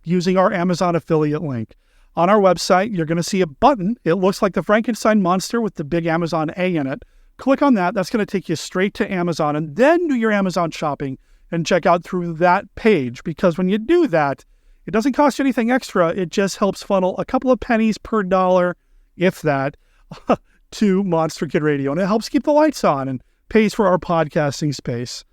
using our Amazon affiliate link. On our website, you're going to see a button. It looks like the Frankenstein monster with the big Amazon A in it. Click on that. That's going to take you straight to Amazon, and then do your Amazon shopping and check out through that page, because when you do that, it doesn't cost you anything extra. It just helps funnel a couple of pennies per dollar, if that, to Monster Kid Radio, and it helps keep the lights on and pays for our podcasting space.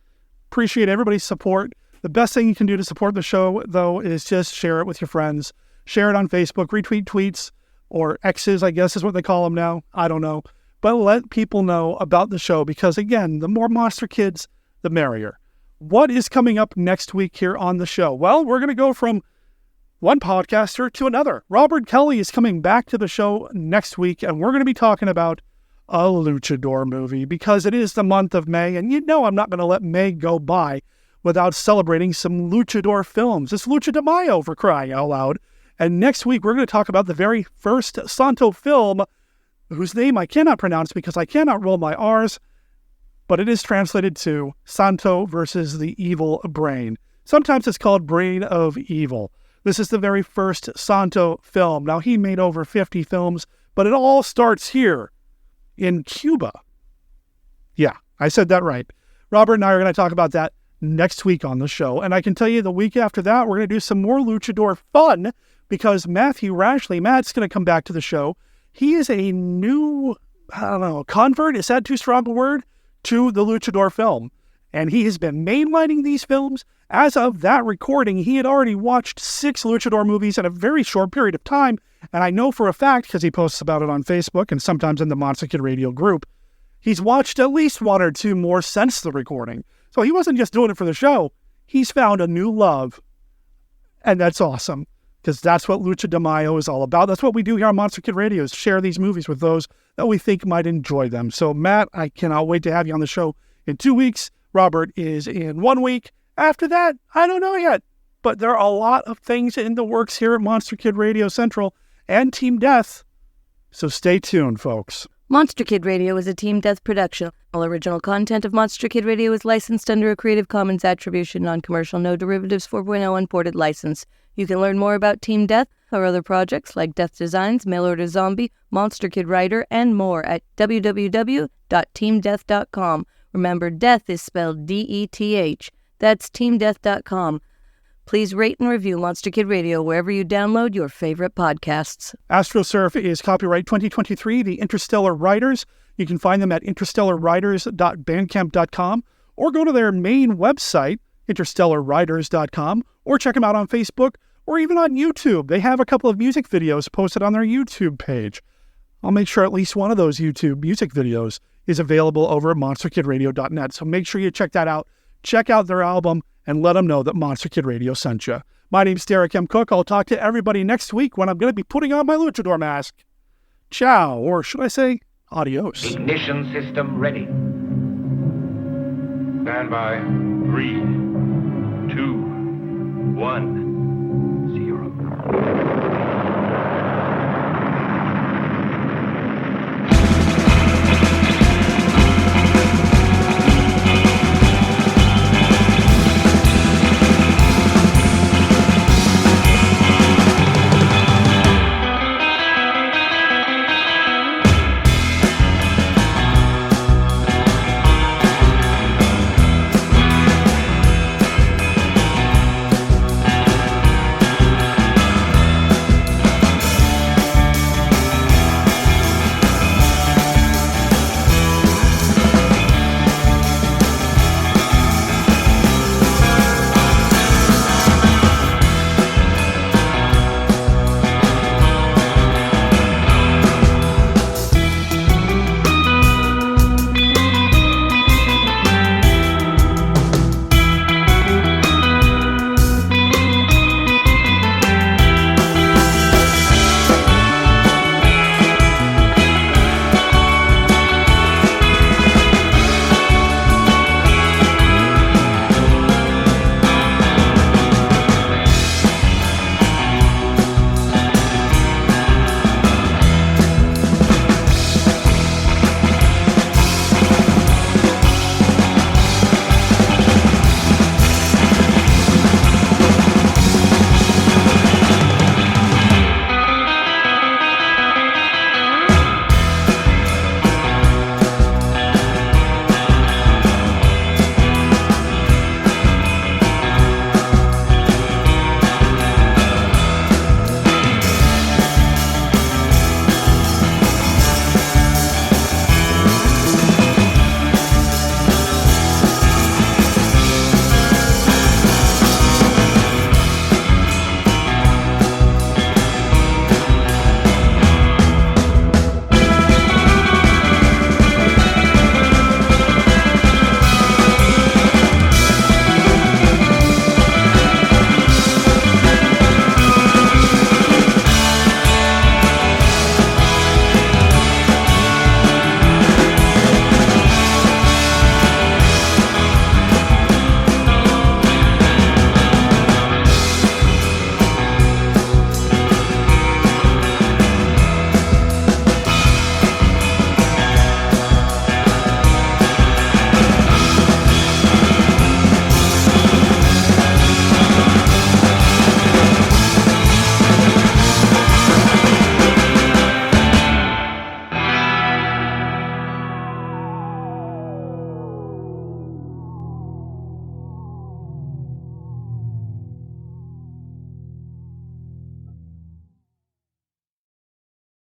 Appreciate everybody's support. The best thing you can do to support the show, though, is just share it with your friends. Share it on Facebook, retweet tweets, or X's, I guess is what they call them now. I don't know. But let people know about the show, because, again, the more Monster Kids, the merrier. What is coming up next week here on the show? Well, we're going to go from one podcaster to another. Robert Kelly is coming back to the show next week, and we're going to be talking about a luchador movie, because it is the month of May, and you know I'm not going to let May go by without celebrating some luchador films. It's Lucha de Mayo, for crying out loud. And next week, we're going to talk about the very first Santo film, whose name I cannot pronounce because I cannot roll my R's, but it is translated to Santo versus the Evil Brain. Sometimes it's called Brain of Evil. This is the very first Santo film. Now, he made over 50 films, but it all starts here in Cuba. Yeah, I said that right. Robert and I are going to talk about that next week on the show. And I can tell you the week after that, we're going to do some more luchador fun, because Matthew Rashley, Matt's going to come back to the show. He is a new, convert, is that too strong a word? to the Luchador film. And he has been mainlining these films. As of that recording, he had already watched 6 Luchador movies in a very short period of time. And I know for a fact, because he posts about it on Facebook and sometimes in the Monster Kid Radio group, he's watched at least 1 or 2 more since the recording. So he wasn't just doing it for the show. He's found a new love. And that's awesome, because that's what Lucha de Mayo is all about. That's what we do here on Monster Kid Radio, is share these movies with those that we think might enjoy them. So, Matt, I cannot wait to have you on the show in 2 weeks. Robert is in 1 week. After that, I don't know yet. But there are a lot of things in the works here at Monster Kid Radio Central and Team Death. So stay tuned, folks. Monster Kid Radio is a Team Death production. All original content of Monster Kid Radio is licensed under a Creative Commons Attribution, Non-Commercial, No Derivatives 4.0 Unported license. You can learn more about Team Death or other projects like Death Designs, Mail Order Zombie, Monster Kid Writer, and more at www.teamdeath.com. Remember, death is spelled D-E-T-H. That's teamdeath.com. Please rate and review Monster Kid Radio wherever you download your favorite podcasts. AstroSurf is copyright 2023, the Interstellar Writers. You can find them at interstellarwriters.bandcamp.com or go to their main website, interstellarwriters.com, or check them out on Facebook or even on YouTube. They have a couple of music videos posted on their YouTube page. I'll make sure at least one of those YouTube music videos is available over at monsterkidradio.net. So make sure you check that out. Check out their album and let them know that Monster Kid Radio sent you. My name's Derek M. Cook. I'll talk to everybody next week when I'm going to be putting on my luchador mask. Ciao, or should I say adios. Ignition system ready. Stand by. 3, 2, 1, 0.